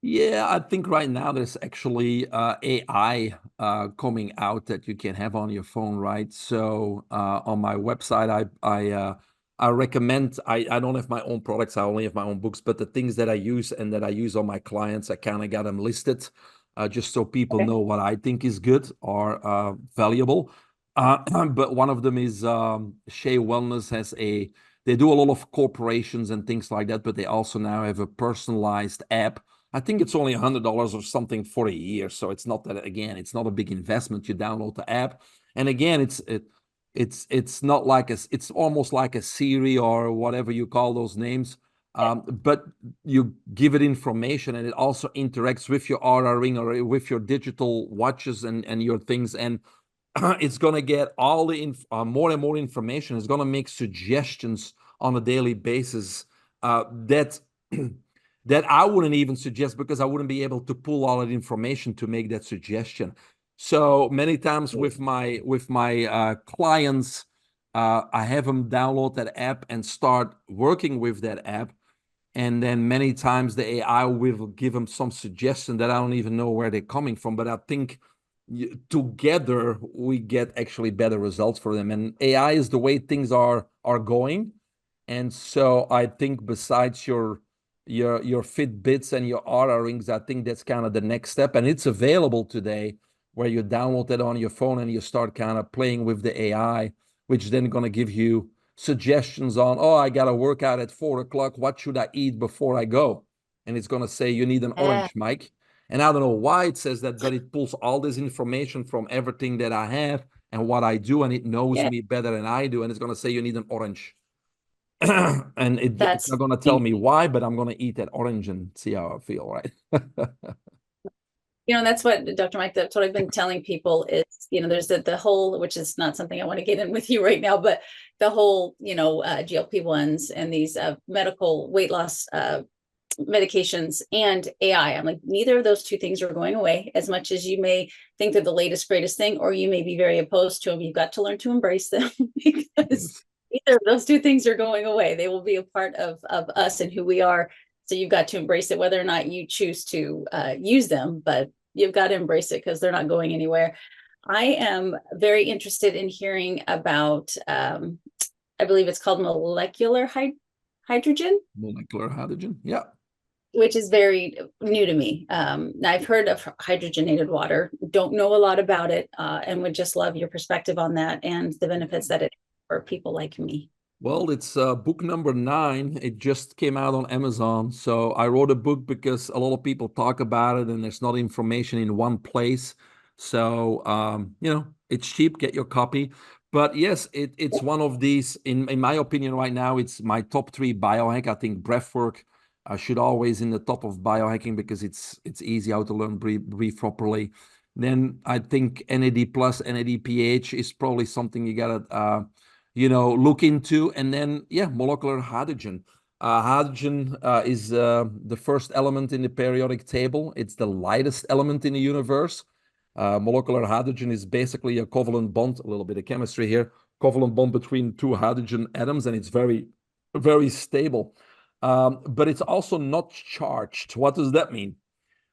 Yeah, I think right now there's actually AI coming out that you can have on your phone, right? So on my website, I recommend, I don't have my own products, I only have my own books, but the things that I use and that I use on my clients, I kind of got them listed just so people know what I think is good or valuable. But one of them is Shea Wellness they do a lot of corporations and things like that, but they also now have a personalized app. I think it's only $100 or something for a year. So it's not that, again, it's not a big investment. You download the app. And again, it's not like it's almost like a Siri or whatever you call those names. But you give it information and it also interacts with your Aura ring or with your digital watches and your things. And it's going to get all the more and more information. It's going to make suggestions on a daily basis that that I wouldn't even suggest because I wouldn't be able to pull all that information to make that suggestion. So many times with my clients, I have them download that app and start working with that app. And then many times the AI will give them some suggestion that I don't even know where they're coming from. But I think together we get actually better results for them. And AI is the way things are going. And so I think besides your Fitbits and your Aura rings, I think that's kind of the next step. And it's available today where you download it on your phone and you start kind of playing with the AI, which is then going to give you suggestions on, oh, I got to work out at 4 o'clock. What should I eat before I go? And it's going to say, you need an orange, Mike. And I don't know why it says that, but it pulls all this information from everything that I have and what I do, and it knows me better than I do. And it's going to say, you need an orange. And it's not going to tell me why, but I'm going to eat that orange and see how I feel, right? That's what, Dr. Mike, that's what I've been telling people is, there's the whole, which is not something I want to get in with you right now, but the whole, GLP-1s and these medical weight loss medications and AI. I'm like, neither of those two things are going away. As much as you may think they're the latest, greatest thing, or you may be very opposed to them, you've got to learn to embrace them because either of those two things are going away. They will be a part of us and who we are. So you've got to embrace it, whether or not you choose to use them, but you've got to embrace it because they're not going anywhere. I am very interested in hearing about, I believe it's called molecular hydrogen. Molecular hydrogen, yeah. Which is very new to me. I've heard of hydrogenated water, don't know a lot about it, and would just love your perspective on that and the benefits that it for people like me. Well, it's book number 9. It just came out on Amazon. So I wrote a book because a lot of people talk about it and there's not information in one place. So, it's cheap, get your copy. But yes, it's one of these, in my opinion right now, it's my top 3 biohack. I think breathwork should always in the top of biohacking because it's easy how to learn breathe properly. Then I think NAD plus, NAD pH is probably something you gotta look into. And then molecular hydrogen. Hydrogen is the first element in the periodic table. It's the lightest element in the universe. Molecular hydrogen is basically a covalent bond, a little bit of chemistry here, covalent bond between 2 hydrogen atoms, and it's very, very stable. But it's also not charged. What does that mean?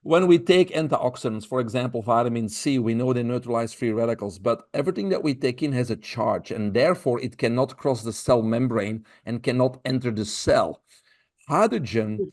When we take antioxidants, for example, vitamin C, we know they neutralize free radicals, but everything that we take in has a charge, and therefore it cannot cross the cell membrane and cannot enter the cell. Hydrogen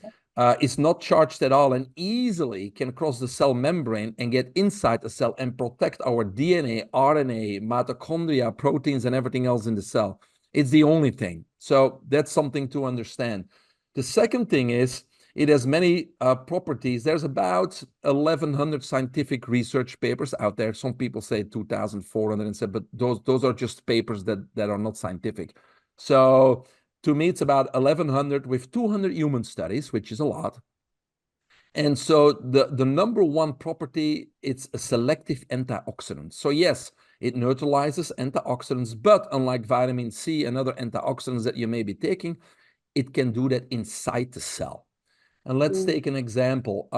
is not charged at all and easily can cross the cell membrane and get inside the cell and protect our DNA, RNA, mitochondria, proteins, and everything else in the cell. It's the only thing. So that's something to understand. The second thing is, it has many properties. There's about 1,100 scientific research papers out there. Some people say 2,400, but those are just papers that are not scientific. So to me, it's about 1,100 with 200 human studies, which is a lot. And so the number one property, it's a selective antioxidant. So yes, It neutralizes antioxidants, but unlike vitamin C and other antioxidants that you may be taking, it can do that inside the cell. And let's take an example.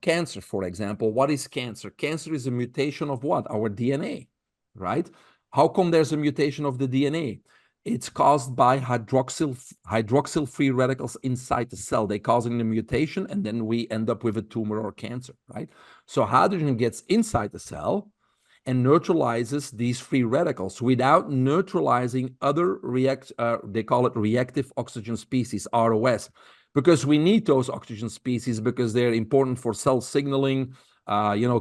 Cancer, for example. What is cancer? Cancer is a mutation of what? Our DNA, right? How come there's a mutation of the DNA? It's caused by hydroxyl free radicals inside the cell. They're causing the mutation, and then we end up with a tumor or cancer, right? So hydrogen gets inside the cell and neutralizes these free radicals without neutralizing other they call it reactive oxygen species, ROS, because we need those oxygen species because they're important for cell signaling,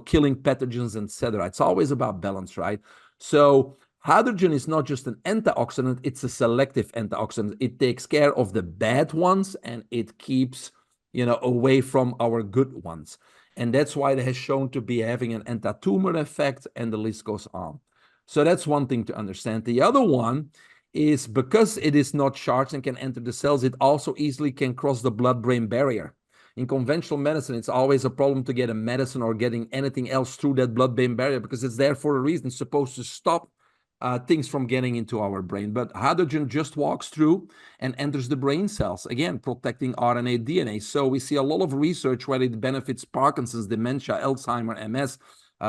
killing pathogens, etc. It's always about balance, right? So hydrogen is not just an antioxidant, it's a selective antioxidant. It takes care of the bad ones and it keeps, away from our good ones. And that's why it has shown to be having an anti-tumor effect, and the list goes on. So that's one thing to understand. The other one is because it is not charged and can enter the cells, it also easily can cross the blood-brain barrier. In conventional medicine, it's always a problem to get a medicine or getting anything else through that blood-brain barrier because it's there for a reason. It's supposed to stop things from getting into our brain. But hydrogen just walks through and enters the brain cells, again, protecting RNA, DNA. So we see a lot of research where it benefits Parkinson's, dementia, Alzheimer, MS,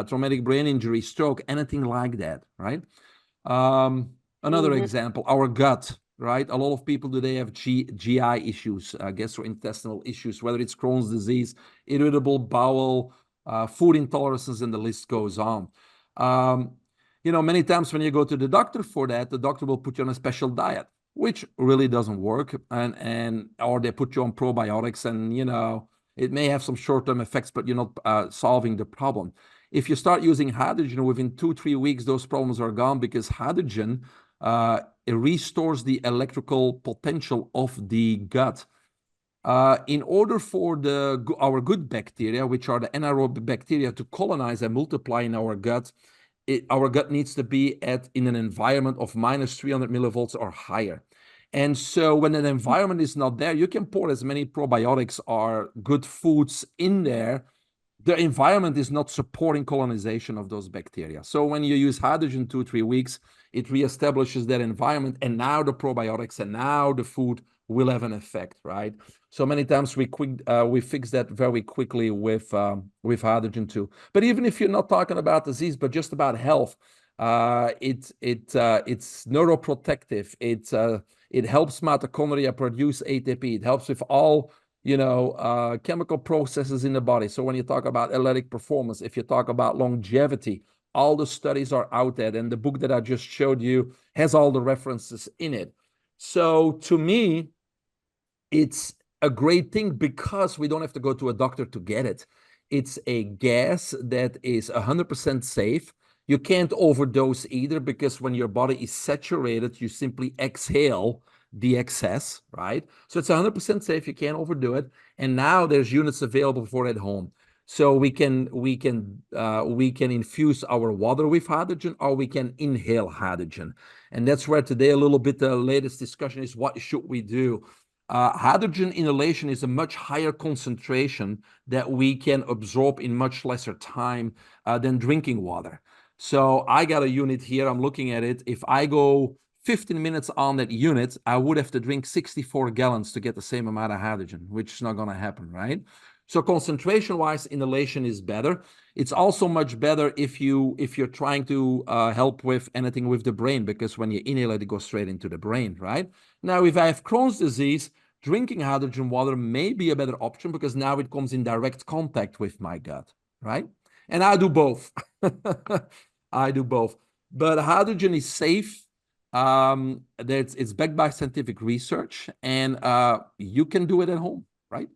traumatic brain injury, stroke, anything like that, right? Another example, our gut, right? A lot of people today have GI issues, gastrointestinal issues, whether it's Crohn's disease, irritable bowel, food intolerances, and the list goes on. Many times when you go to the doctor for that, the doctor will put you on a special diet, which really doesn't work, or they put you on probiotics, and it may have some short-term effects, but you're not solving the problem. If you start using hydrogen, within 2-3 weeks, those problems are gone because hydrogen it restores the electrical potential of the gut. In order for our good bacteria, which are the anaerobic bacteria, to colonize and multiply in our gut, our gut needs to be in an environment of minus 300 millivolts or higher. And so when an environment is not there, you can pour as many probiotics or good foods in there. The environment is not supporting colonization of those bacteria. So when you use hydrogen 2-3 weeks, it reestablishes that environment, and now the probiotics and now the food will have an effect, right? So many times we fix that very quickly with hydrogen too. But even if you're not talking about disease, but just about health, it's neuroprotective. It helps mitochondria produce ATP. It helps with all chemical processes in the body. So when you talk about athletic performance, if you talk about longevity, all the studies are out there, and the book that I just showed you has all the references in it. So to me, it's a great thing because we don't have to go to a doctor to get it. It's a gas that is 100% safe. You can't overdose either because when your body is saturated, you simply exhale the excess, right? So it's 100% safe. You can't overdo it. And now there's units available for at home. So we can infuse our water with hydrogen, or we can inhale hydrogen. And that's where today a little bit the latest discussion is, what should we do? Hydrogen inhalation is a much higher concentration that we can absorb in much lesser time than drinking water. So I got a unit here. I'm looking at it. If I go 15 minutes on that unit, I would have to drink 64 gallons to get the same amount of hydrogen, which is not going to happen, right? So concentration-wise, inhalation is better. It's also much better if you're trying to help with anything with the brain, because when you inhale it, it goes straight into the brain, right? Now, if I have Crohn's disease, drinking hydrogen water may be a better option because now it comes in direct contact with my gut, right? And I do both. I do both. But hydrogen is safe. It's backed by scientific research, and you can do it at home, right?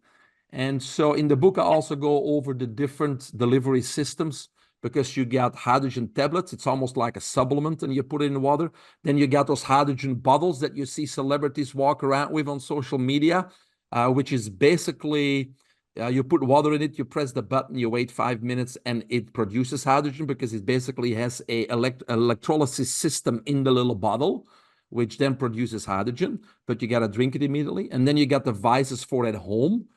And so in the book, I also go over the different delivery systems, because you got hydrogen tablets. It's almost like a supplement, and you put it in water. Then you got those hydrogen bottles that you see celebrities walk around with on social media, which is basically you put water in it, you press the button, you wait 5 minutes, and it produces hydrogen because it basically has a electrolysis system in the little bottle, which then produces hydrogen, but you got to drink it immediately. And then you got devices for at home,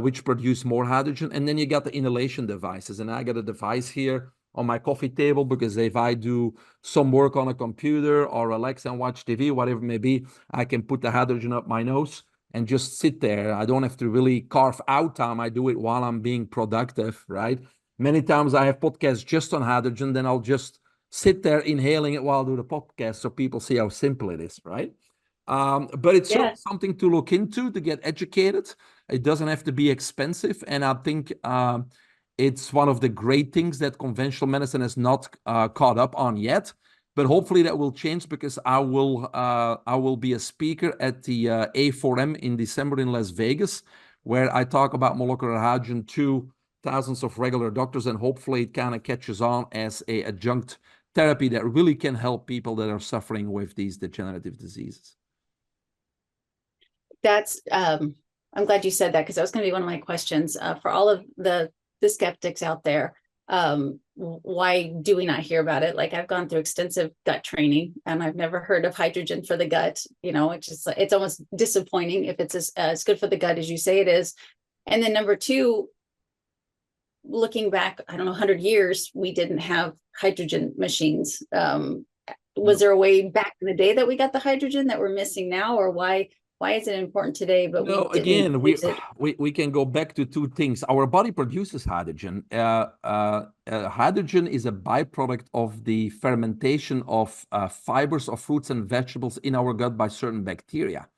which produce more hydrogen. And then you got the inhalation devices. And I got a device here on my coffee table, because if I do some work on a computer or relax and watch TV, whatever it may be, I can put the hydrogen up my nose and just sit there. I don't have to really carve out time. I do it while I'm being productive, right? Many times I have podcasts just on hydrogen, then I'll just sit there inhaling it while I do the podcast, so people see how simple it is, right? But it's certainly something to look into, to get educated. It doesn't have to be expensive. And I think it's one of the great things that conventional medicine has not caught up on yet. But hopefully that will change, because I will be a speaker at the A4M in December in Las Vegas, where I talk about molecular hydrogen to thousands of regular doctors, and hopefully it kind of catches on as a adjunct therapy that really can help people that are suffering with these degenerative diseases. That's I'm glad you said that, because that was going to be one of my questions for all of the skeptics out there. Why do we not hear about it? Like, I've gone through extensive gut training, and I've never heard of hydrogen for the gut. You know, it's almost disappointing if it's as good for the gut as you say it is. And then number two, looking back, I don't know, 100 years, we didn't have hydrogen machines. Was there a way back in the day that we got the hydrogen that we're missing now, or why is it important today? But again, we can go back to two things. Our body produces hydrogen. Hydrogen is a byproduct of the fermentation of fibers of fruits and vegetables in our gut by certain bacteria.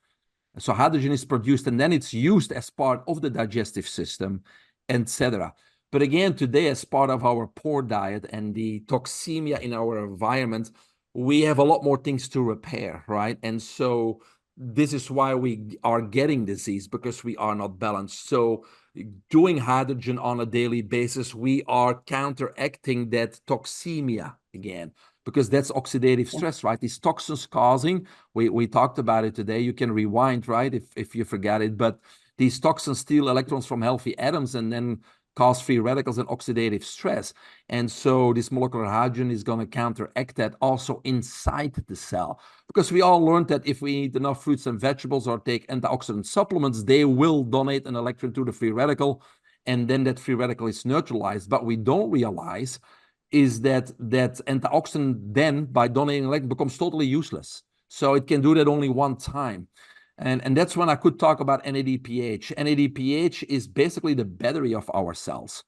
So hydrogen is produced, and then it's used as part of the digestive system, etc. But again, today, as part of our poor diet and the toxemia in our environment, we have a lot more things to repair, right? And so this is why we are getting disease, because we are not balanced. So doing hydrogen on a daily basis, we are counteracting that toxemia again, because that's oxidative stress, right? These toxins causing, we talked about it today. You can rewind, right, if you forgot it, but these toxins steal electrons from healthy atoms and then cause free radicals and oxidative stress. And so this molecular hydrogen is going to counteract that also inside the cell. Because we all learned that if we eat enough fruits and vegetables or take antioxidant supplements, they will donate an electron to the free radical, and then that free radical is neutralized. But we don't realize is that antioxidant then, by donating an electron, becomes totally useless. So it can do that only one time. And that's when I could talk about NADPH. NADPH is basically the battery of our cells.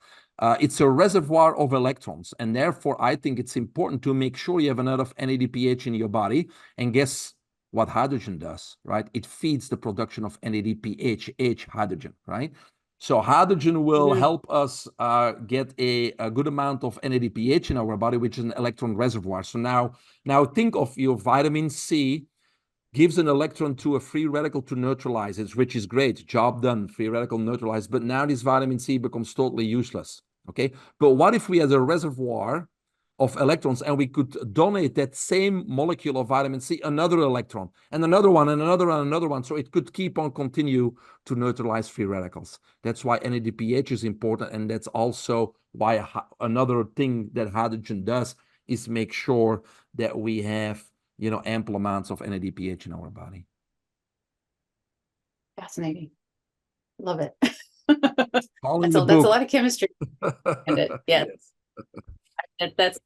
It's a reservoir of electrons, and therefore I think it's important to make sure you have enough NADPH in your body. And guess what hydrogen does, right? It feeds the production of NADPH, H hydrogen, right? So hydrogen will help us get a good amount of NADPH in our body, which is an electron reservoir. So now think of your vitamin C gives an electron to a free radical to neutralize it, which is great. Job done, free radical neutralized. But now this vitamin C becomes totally useless, okay? But what if we had a reservoir of electrons and we could donate that same molecule of vitamin C, another electron, and another one, and another one, and another one, so it could keep on continue to neutralize free radicals. That's why NADPH is important, and that's also why another thing that hydrogen does is make sure that we have ample amounts of NADPH in our body. Fascinating. Love it. That's a lot of chemistry. Yeah. That's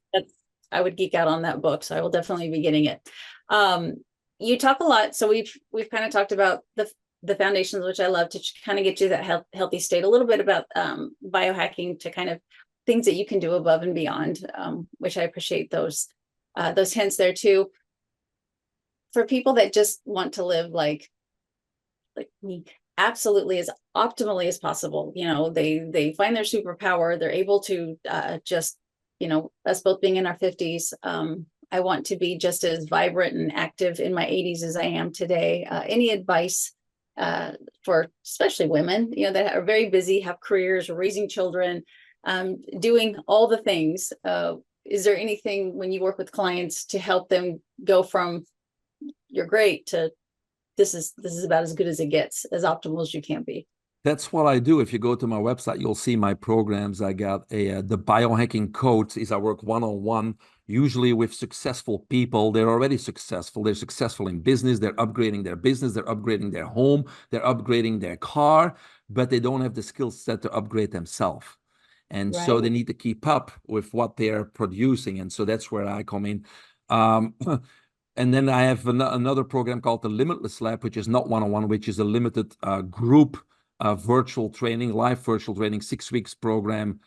I would geek out on that book, so I will definitely be getting it. You talk a lot, so we've kind of talked about the foundations, which I love, to kind of get you that healthy state. A little bit about biohacking, to kind of things that you can do above and beyond, which I appreciate those hints there too. For people that just want to live like me, absolutely as optimally as possible, they find their superpower, they're able to just, us both being in our 50s, I want to be just as vibrant and active in my 80s as I am today. Any advice for especially women, that are very busy, have careers, raising children, doing all the things? Is there anything when you work with clients to help them go from you're great to this is about as good as it gets, as optimal as you can be? That's what I do. If you go to my website, you'll see my programs. I got the biohacking coach is I work one-on-one, usually with successful people. They're already successful. They're successful in business. They're upgrading their business. They're upgrading their home. They're upgrading their car, but they don't have the skill set to upgrade themselves. And so they need to keep up with what they're producing. And so that's where I come in. And then I have another program called the Limitless Lab, which is not one-on-one, which is a limited group virtual training, live virtual training, 6 weeks program,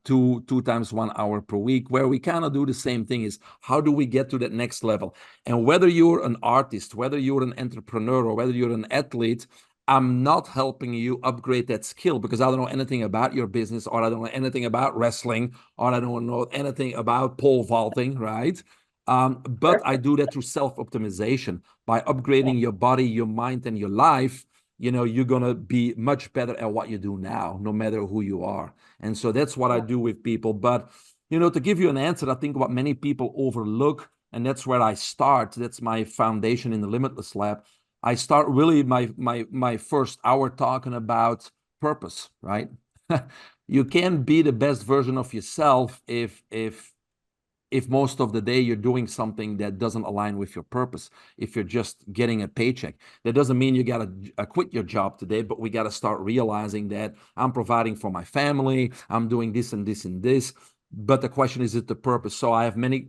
two times 1 hour per week, where we kind of do the same thing. Is how do we get to that next level? And whether you're an artist, whether you're an entrepreneur, or whether you're an athlete, I'm not helping you upgrade that skill because I don't know anything about your business, or I don't know anything about wrestling, or I don't know anything about pole vaulting, right? But I do that through self-optimization. By upgrading your body, your mind, and your life, you're going to be much better at what you do now, no matter who you are. And so that's what I do with people. But, to give you an answer, I think what many people overlook, and that's where I start, that's my foundation in the Limitless Lab. I start really my first hour talking about purpose, right? You can't be the best version of yourself if most of the day you're doing something that doesn't align with your purpose, if you're just getting a paycheck. That doesn't mean you got to quit your job today, but we got to start realizing that I'm providing for my family, I'm doing this and this and this. But the question is it the purpose? So I have many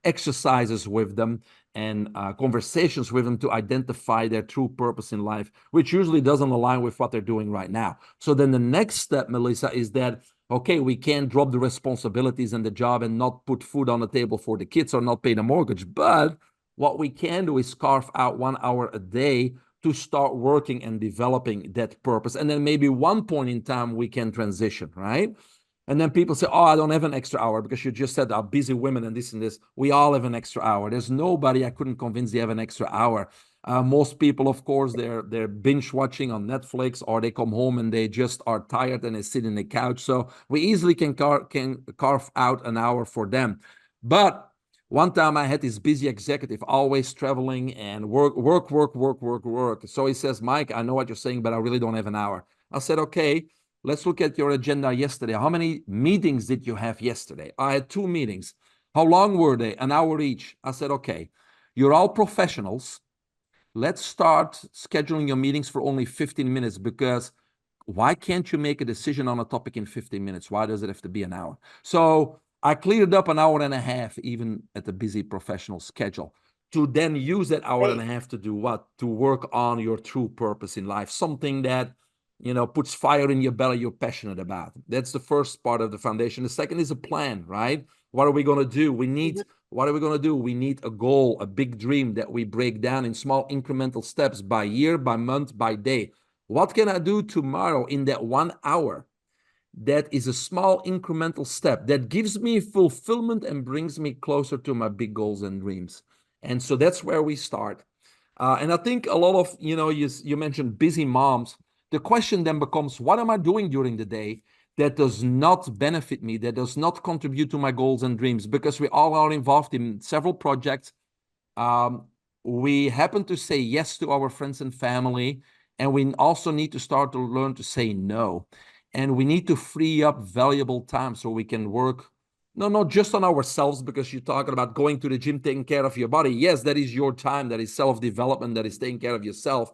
exercises with them and conversations with them to identify their true purpose in life, which usually doesn't align with what they're doing right now. So then the next step, Melissa, is that okay, we can't drop the responsibilities and the job and not put food on the table for the kids or not pay the mortgage. But what we can do is carve out 1 hour a day to start working and developing that purpose. And then maybe one point in time we can transition, right? And then people say, oh, I don't have an extra hour because you just said I'm busy women and this and this. We all have an extra hour. There's nobody I couldn't convince they have an extra hour. Most people, of course, they're binge watching on Netflix, or they come home and they just are tired and they sit in the couch. So we easily can carve out an hour for them. But one time I had this busy executive always traveling and work. So he says, Mike, I know what you're saying, but I really don't have an hour. I said, okay, let's look at your agenda yesterday. How many meetings did you have yesterday? I had 2 meetings. How long were they? An hour each. I said, okay, you're all professionals. Let's start scheduling your meetings for only 15 minutes, because why can't you make a decision on a topic in 15 minutes? Why does it have to be an hour? So I cleared up an hour and a half, even at the busy professional schedule, to then use that hour and a half to do what? To work on your true purpose in life, something that, puts fire in your belly you're passionate about. That's the first part of the foundation. The second is a plan, right? What are we going to do? What are we going to do? We need a goal, a big dream that we break down in small incremental steps by year, by month, by day. What can I do tomorrow in that 1 hour that is a small incremental step that gives me fulfillment and brings me closer to my big goals and dreams? And so that's where we start. And I think a lot of, you mentioned busy moms. The question then becomes, what am I doing during the day that does not benefit me, that does not contribute to my goals and dreams? Because we all are involved in several projects. We happen to say yes to our friends and family, and we also need to start to learn to say no. And we need to free up valuable time so we can work, not just on ourselves, because you're talking about going to the gym, taking care of your body. Yes, that is your time. That is self-development. That is taking care of yourself.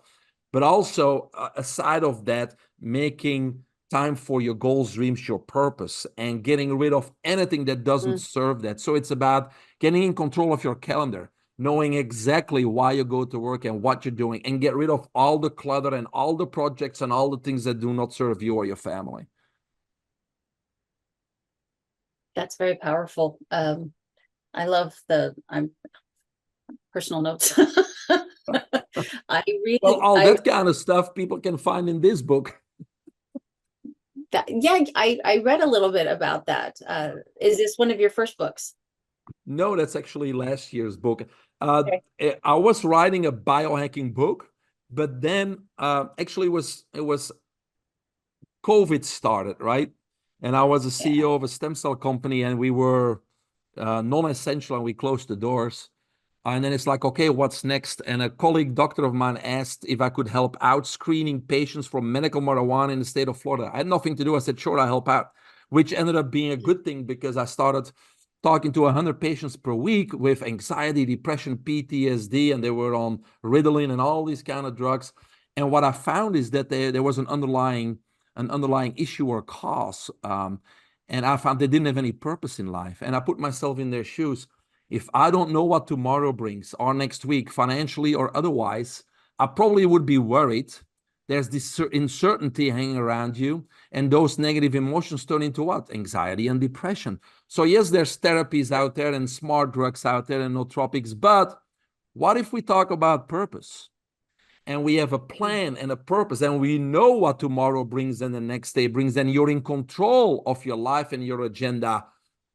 But also, aside of that, making time for your goals, dreams, your purpose, and getting rid of anything that doesn't serve that. So it's about getting in control of your calendar, knowing exactly why you go to work and what you're doing, and get rid of all the clutter and all the projects and all the things that do not serve you or your family. That's very powerful. I love personal notes. I really all that kind of stuff people can find in this book. I read a little bit about that. Is this one of your first books? No, that's actually last year's book. Okay. I was writing a biohacking book, but then actually it was COVID started, right? And I was a CEO of a stem cell company, and we were non-essential, and we closed the doors. And then it's like, okay, what's next? And a colleague doctor of mine asked if I could help out screening patients for medical marijuana in the state of Florida. I had nothing to do. I said, sure, I'll help out, which ended up being a good thing, because I started talking to 100 patients per week with anxiety, depression, PTSD, and they were on Ritalin and all these kind of drugs. And what I found is that there was an underlying issue or cause. And I found they didn't have any purpose in life. And I put myself in their shoes. If I don't know what tomorrow brings or next week, financially or otherwise, I probably would be worried. There's this uncertainty hanging around you, and those negative emotions turn into what? Anxiety and depression. So yes, there's therapies out there and smart drugs out there and nootropics, but what if we talk about purpose? And we have a plan and a purpose, and we know what tomorrow brings and the next day brings, and you're in control of your life and your agenda.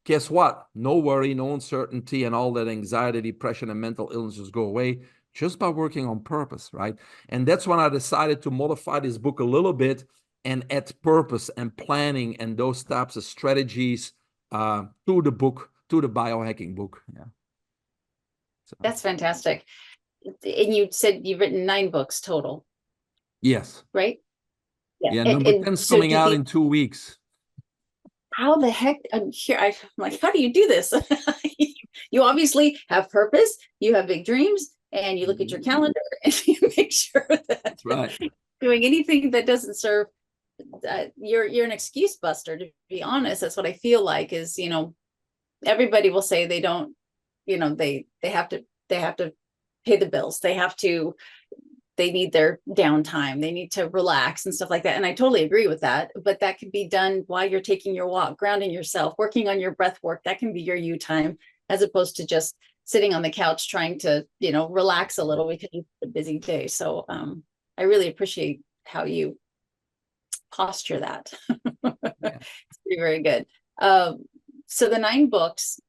Guess what? No worry, no uncertainty, and all that anxiety, depression, and mental illnesses go away just by working on purpose, right? And that's when I decided to modify this book a little bit and add purpose and planning and those types of strategies to the book, to the biohacking book. Yeah. So. That's fantastic. And you said you've written 9 books total. Yes. Right? Yeah, number 10 is coming out in 2 weeks. How the heck? I'm like, how do you do this? You obviously have purpose, you have big dreams, and you look at your calendar and you make sure that That's right. Doing anything that doesn't serve, you're an excuse buster, to be honest. That's what I feel like is, everybody will say they don't, they have to pay the bills. They need their downtime. They need to relax and stuff like that. And I totally agree with that, but that can be done while you're taking your walk, grounding yourself, working on your breath work. That can be your you time, as opposed to just sitting on the couch trying to, relax a little because it's a busy day. So I really appreciate how you posture that. Yeah. It's very, very good. So the 9 books,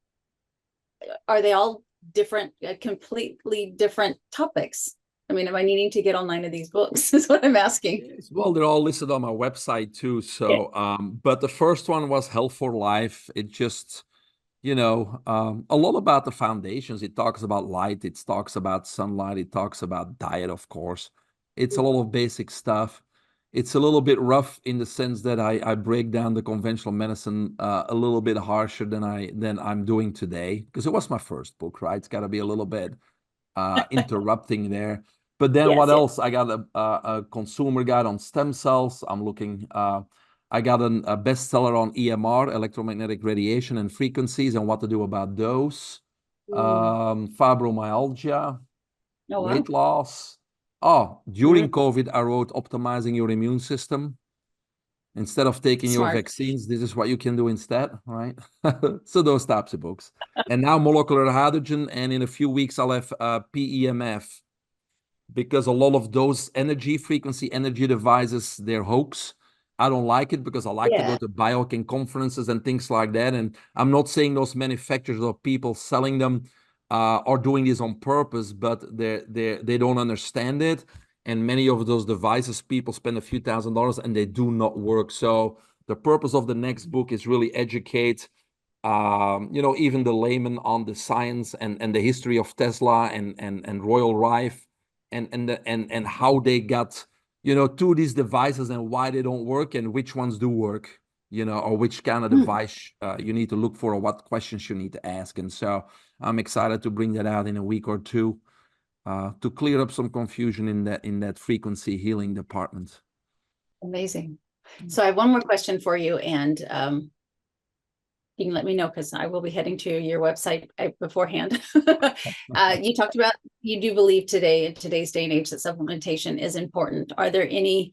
are they all different, completely different topics? I mean, am I needing to get all 9 of these books is what I'm asking. Yes, well, they're all listed on my website too. So, yeah. But the first one was Health for Life. It just, a lot about the foundations. It talks about light. It talks about sunlight. It talks about diet, of course. It's a lot of basic stuff. It's a little bit rough in the sense that I break down the conventional medicine a little bit harsher than I'm doing today, because it was my first book, right? It's got to be a little bit interrupting there. But then what else? I got a consumer guide on stem cells. I'm looking, I got a bestseller on EMR, electromagnetic radiation and frequencies, and what to do about those. Fibromyalgia, weight loss. During COVID, I wrote Optimizing Your Immune System. Instead of taking your vaccines, this is what you can do instead, right? So those types of books. And now molecular hydrogen, and in a few weeks, I'll have PEMF, because a lot of those frequency energy devices, they're hoax. I don't like it because I like to go to biohacking conferences and things like that. And I'm not saying those manufacturers or people selling them are doing this on purpose, but they don't understand it. And many of those devices, people spend a few $1,000s and they do not work. So the purpose of the next book is really educate, even the layman on the science and the history of Tesla and Royal Rife and how they got, to these devices and why they don't work and which ones do work, or which kind of device you need to look for, or what questions you need to ask. And so I'm excited to bring that out in a week or two to clear up some confusion in that frequency healing department. Amazing. So I have one more question for you, and you can let me know, because I will be heading to your website beforehand. You talked about, you do believe today, in today's day and age, that supplementation is important. Are there any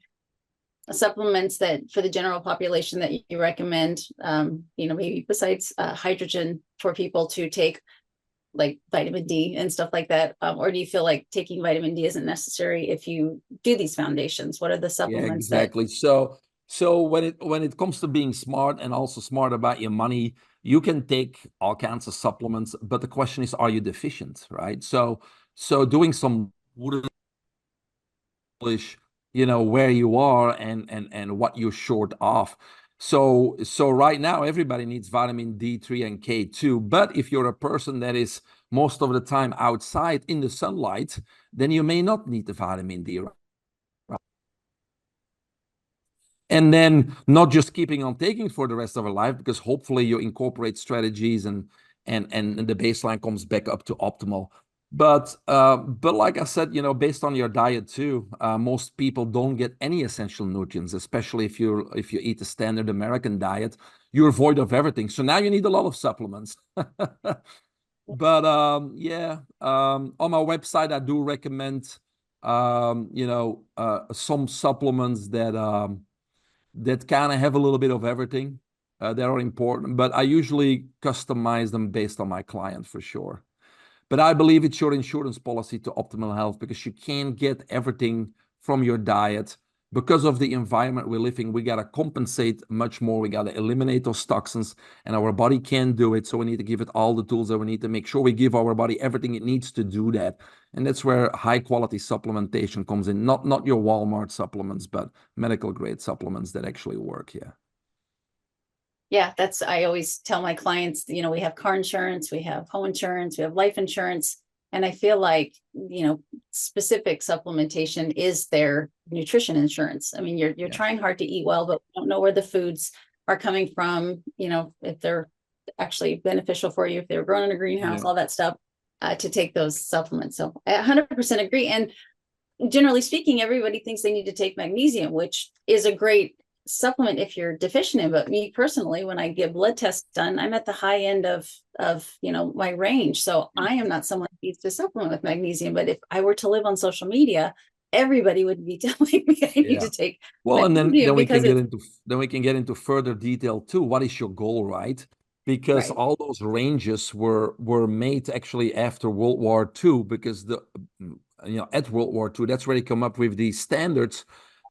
supplements that for the general population that you recommend, maybe besides hydrogen, for people to take, like vitamin D and stuff like that? Or do you feel like taking vitamin D isn't necessary if you do these foundations? What are the supplements? Yeah, exactly. So when it comes to being smart and also smart about your money, you can take all kinds of supplements, but the question is, are you deficient, right? So doing some where you are and what you're short of. So right now, everybody needs vitamin D3 and K2. But if you're a person that is most of the time outside in the sunlight, then you may not need the vitamin D. And then not just keeping on taking for the rest of our life, because hopefully you incorporate strategies and the baseline comes back up to optimal. But like I said, based on your diet too, most people don't get any essential nutrients, especially if you eat the standard American diet. you're void of everything. So now you need a lot of supplements. But yeah, on my website, I do recommend, some supplements that kind of have a little bit of everything. That are important, but I usually customize them based on my client for sure. But I believe it's your insurance policy to optimal health, because you can't get everything from your diet. Because of the environment we're living, we got to compensate much more. We got to eliminate those toxins, and our body can't do it. So we need to give it all the tools that we need to make sure we give our body everything it needs to do that. And that's where high quality supplementation comes in. Not your Walmart supplements, but medical grade supplements that actually work. Yeah. Yeah, I always tell my clients, we have car insurance, we have home insurance, we have life insurance. And I feel like, specific supplementation is their nutrition insurance. I mean, you're trying hard to eat well, but we don't know where the foods are coming from, if they're actually beneficial for you, if they were grown in a greenhouse, all that stuff, to take those supplements. So I 100% agree. And generally speaking, everybody thinks they need to take magnesium, which is a great supplement if you're deficient in. But me personally, when I get blood tests done, I'm at the high end of my range. So I am not someone who needs to supplement with magnesium. But if I were to live on social media, everybody would be telling me I need to take and then we can get into further detail too. What is your goal, right? Because all those ranges were made actually after World War II, because at World War II, that's where they come up with these standards,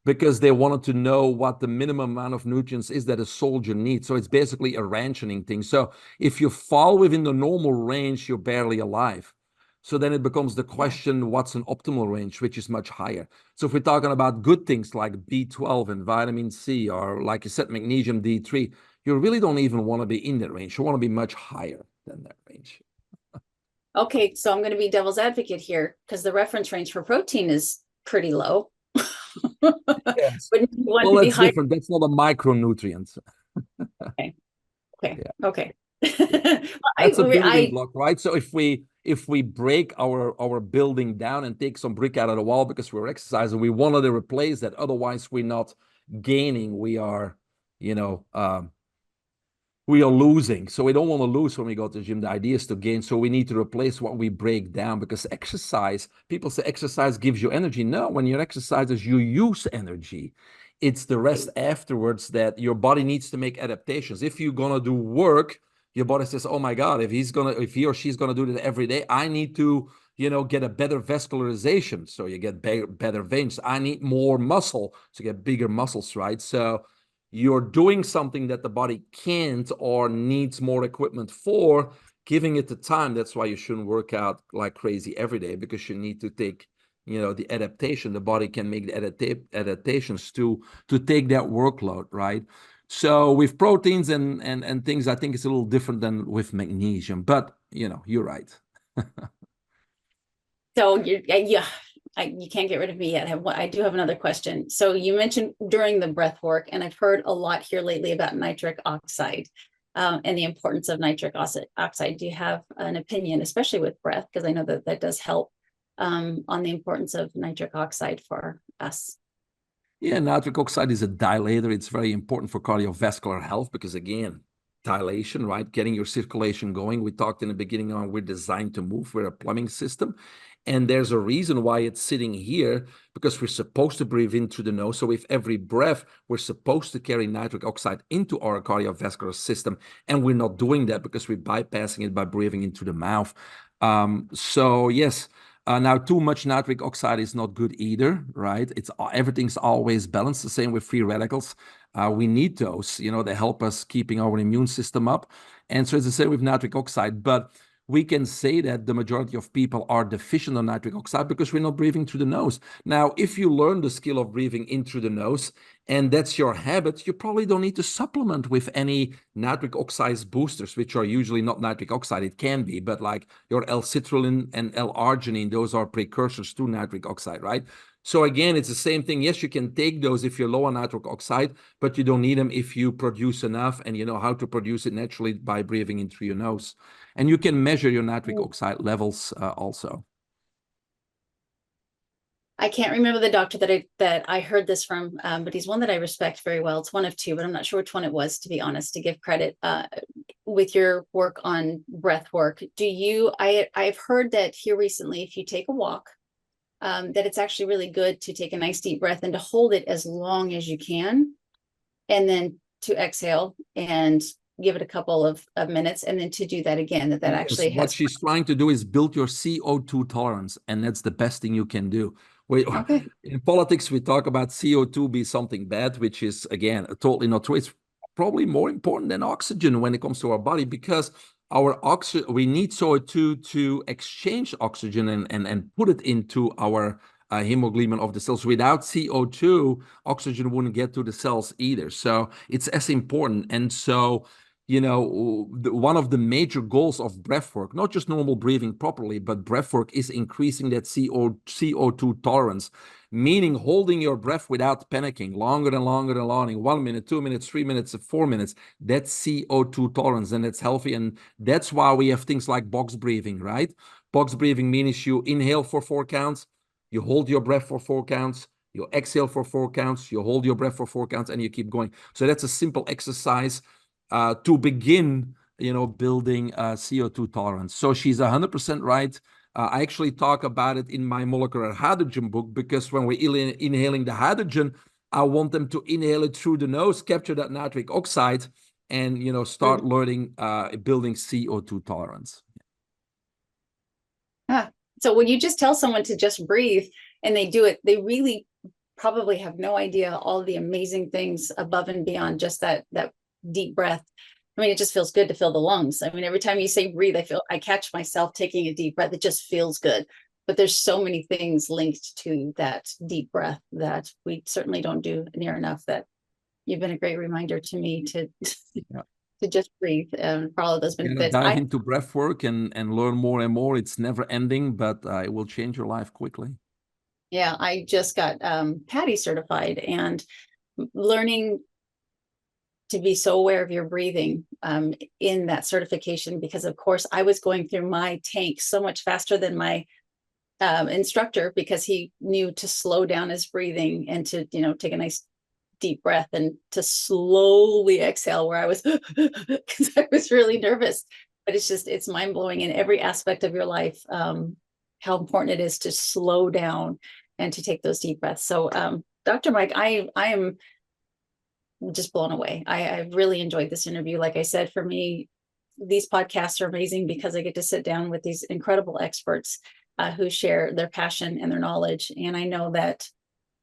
because they wanted to know what the minimum amount of nutrients is that a soldier needs. So it's basically a rationing thing. So if you fall within the normal range, you're barely alive. So then it becomes the question, what's an optimal range, which is much higher. So if we're talking about good things like B12 and vitamin C, or like you said, magnesium D3, you really don't even want to be in that range. You want to be much higher than that range. Okay, so I'm going to be devil's advocate here, because the reference range for protein is pretty low. Yes. Well, that's different. That's not a micronutrient. Okay. That's a building block, right? So if we break our building down and take some brick out of the wall because we're exercising, we wanted to replace that. Otherwise, we're not gaining. We are losing. So we don't want to lose when we go to the gym. The idea is to gain. So we need to replace what we break down, because exercise, people say exercise gives you energy. No, when you're exercising, you use energy. It's the rest afterwards that your body needs to make adaptations. If you're going to do work, your body says, oh my God, if he or she's going to do that every day, I need to, get a better vascularization. So you get better veins. I need more muscle to get bigger muscles, right? So you're doing something that the body can't or needs more equipment for, giving it the time. That's why you shouldn't work out like crazy every day, because you need to take, the adaptation. The body can make the adaptations to take that workload, right? So with proteins and things, I think it's a little different than with magnesium, but you're right. So you can't get rid of me yet. I do have another question. So you mentioned during the breath work, and I've heard a lot here lately about nitric oxide, and the importance of nitric oxide. Do you have an opinion, especially with breath? Because I know that does help on the importance of nitric oxide for us. Yeah, nitric oxide is a dilator. It's very important for cardiovascular health because, again, dilation, right? Getting your circulation going. We talked in the beginning on we're designed to move. We're a plumbing system. And there's a reason why it's sitting here, because we're supposed to breathe in through the nose. So with every breath, we're supposed to carry nitric oxide into our cardiovascular system. And we're not doing that because we're bypassing it by breathing into the mouth. So yes, now too much nitric oxide is not good either, right? Everything's always balanced. The same with free radicals. We need those, they help us keeping our immune system up. And so it's the same with nitric oxide, but we can say that the majority of people are deficient on nitric oxide because we're not breathing through the nose. Now, if you learn the skill of breathing in through the nose, and that's your habit, you probably don't need to supplement with any nitric oxide boosters, which are usually not nitric oxide. It can be, but like your L-citrulline and L-arginine, those are precursors to nitric oxide, right? So again, it's the same thing. Yes, you can take those if you're low on nitric oxide, but you don't need them if you produce enough and you know how to produce it naturally by breathing in through your nose. And you can measure your nitric oxide levels also. I can't remember the doctor that I heard this from, but he's one that I respect very well. It's one of two, but I'm not sure which one it was, to be honest, to give credit. With your work on breath work, I've heard that here recently, if you take a walk, that it's actually really good to take a nice deep breath and to hold it as long as you can, and then to exhale and give it a couple of minutes, and then to do that again. That Yes, actually what has. she's trying to do is build your CO2 tolerance, and that's the best thing you can do. Okay. In politics, we talk about CO2 be something bad, which is, again, totally not true. It's probably more important than oxygen when it comes to our body, because we need CO2 to exchange oxygen and put it into our hemoglobin of the cells. Without CO2, oxygen wouldn't get to the cells either. So it's as important. And so, one of the major goals of breath work, not just normal breathing properly, but breath work, is increasing that CO2 tolerance, meaning holding your breath without panicking longer and longer and longer, 1 minute, 2 minutes, 3 minutes, 4 minutes. That's CO2 tolerance, and it's healthy. And that's why we have things like box breathing, right? Box breathing means you inhale for 4 counts, you hold your breath for 4 counts, you exhale for 4 counts, you hold your breath for 4 counts, and you keep going. So that's a simple exercise to begin, building CO2 tolerance. So she's 100% right. I actually talk about it in my molecular hydrogen book, because when we're inhaling the hydrogen, I want them to inhale it through the nose, capture that nitric oxide, and, start learning, building CO2 tolerance. So when you just tell someone to just breathe and they do it, they really probably have no idea all the amazing things above and beyond just that deep breath. I mean, it just feels good to fill the lungs. I mean, every time you say breathe, I catch myself taking a deep breath. It just feels good. But there's so many things linked to that deep breath that we certainly don't do near enough, that you've been a great reminder to me to just breathe, for all of those benefits. Dive into breath work and learn more and more. It's never ending, but it will change your life quickly. Yeah, I just got PADI certified, and learning to be so aware of your breathing in that certification, because of course I was going through my tank so much faster than my instructor, because he knew to slow down his breathing and to, take a nice deep breath and to slowly exhale, where I was, because I was really nervous. But it's mind blowing in every aspect of your life, how important it is to slow down and to take those deep breaths. So, Dr. Mike, I am just blown away. I've really enjoyed this interview. Like I said, for me, these podcasts are amazing because I get to sit down with these incredible experts who share their passion and their knowledge. And I know that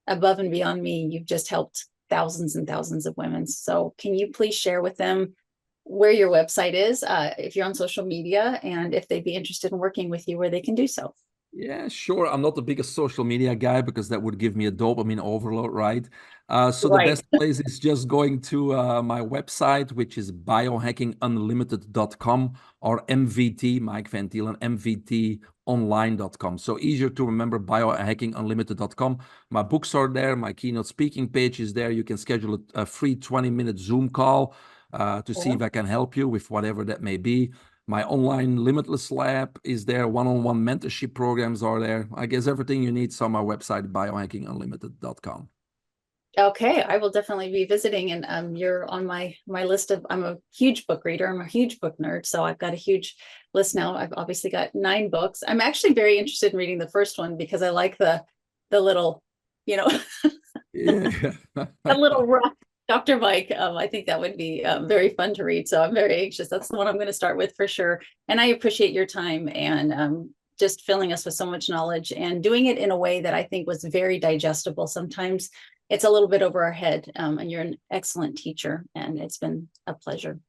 above and beyond me, you've just helped thousands and thousands of women. So can you please share with them where your website is, if you're on social media, and if they'd be interested in working with you, where they can do so? Yeah, sure. I'm not the biggest social media guy, because that would give me a dopamine overload, right? So the best place is just going to my website, which is biohackingunlimited.com, or MVT, Mike Van Thielen, mvtonline.com. So easier to remember, biohackingunlimited.com. My books are there. My keynote speaking page is there. You can schedule a free 20-minute Zoom call to see if I can help you with whatever that may be. My online Limitless Lab is there. One-on-one mentorship programs are there. I guess everything you need is on my website, biohackingunlimited.com. Okay, I will definitely be visiting, and you're on my list of. I'm a huge book reader. I'm a huge book nerd, so I've got a huge list now. I've obviously got 9 books. I'm actually very interested in reading the first one, because I like the little, Yeah. a little rough Dr. Mike. I think that would be very fun to read. So I'm very anxious. That's the one I'm going to start with for sure. And I appreciate your time and just filling us with so much knowledge and doing it in a way that I think was very digestible. Sometimes it's a little bit over our head, and you're an excellent teacher, and it's been a pleasure.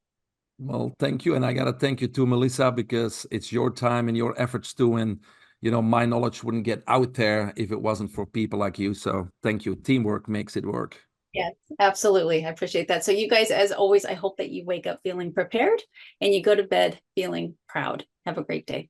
Well, thank you. And I got to thank you too, Melissa, because it's your time and your efforts too. And, my knowledge wouldn't get out there if it wasn't for people like you. So thank you. Teamwork makes it work. Yes, absolutely. I appreciate that. So you guys, as always, I hope that you wake up feeling prepared and you go to bed feeling proud. Have a great day.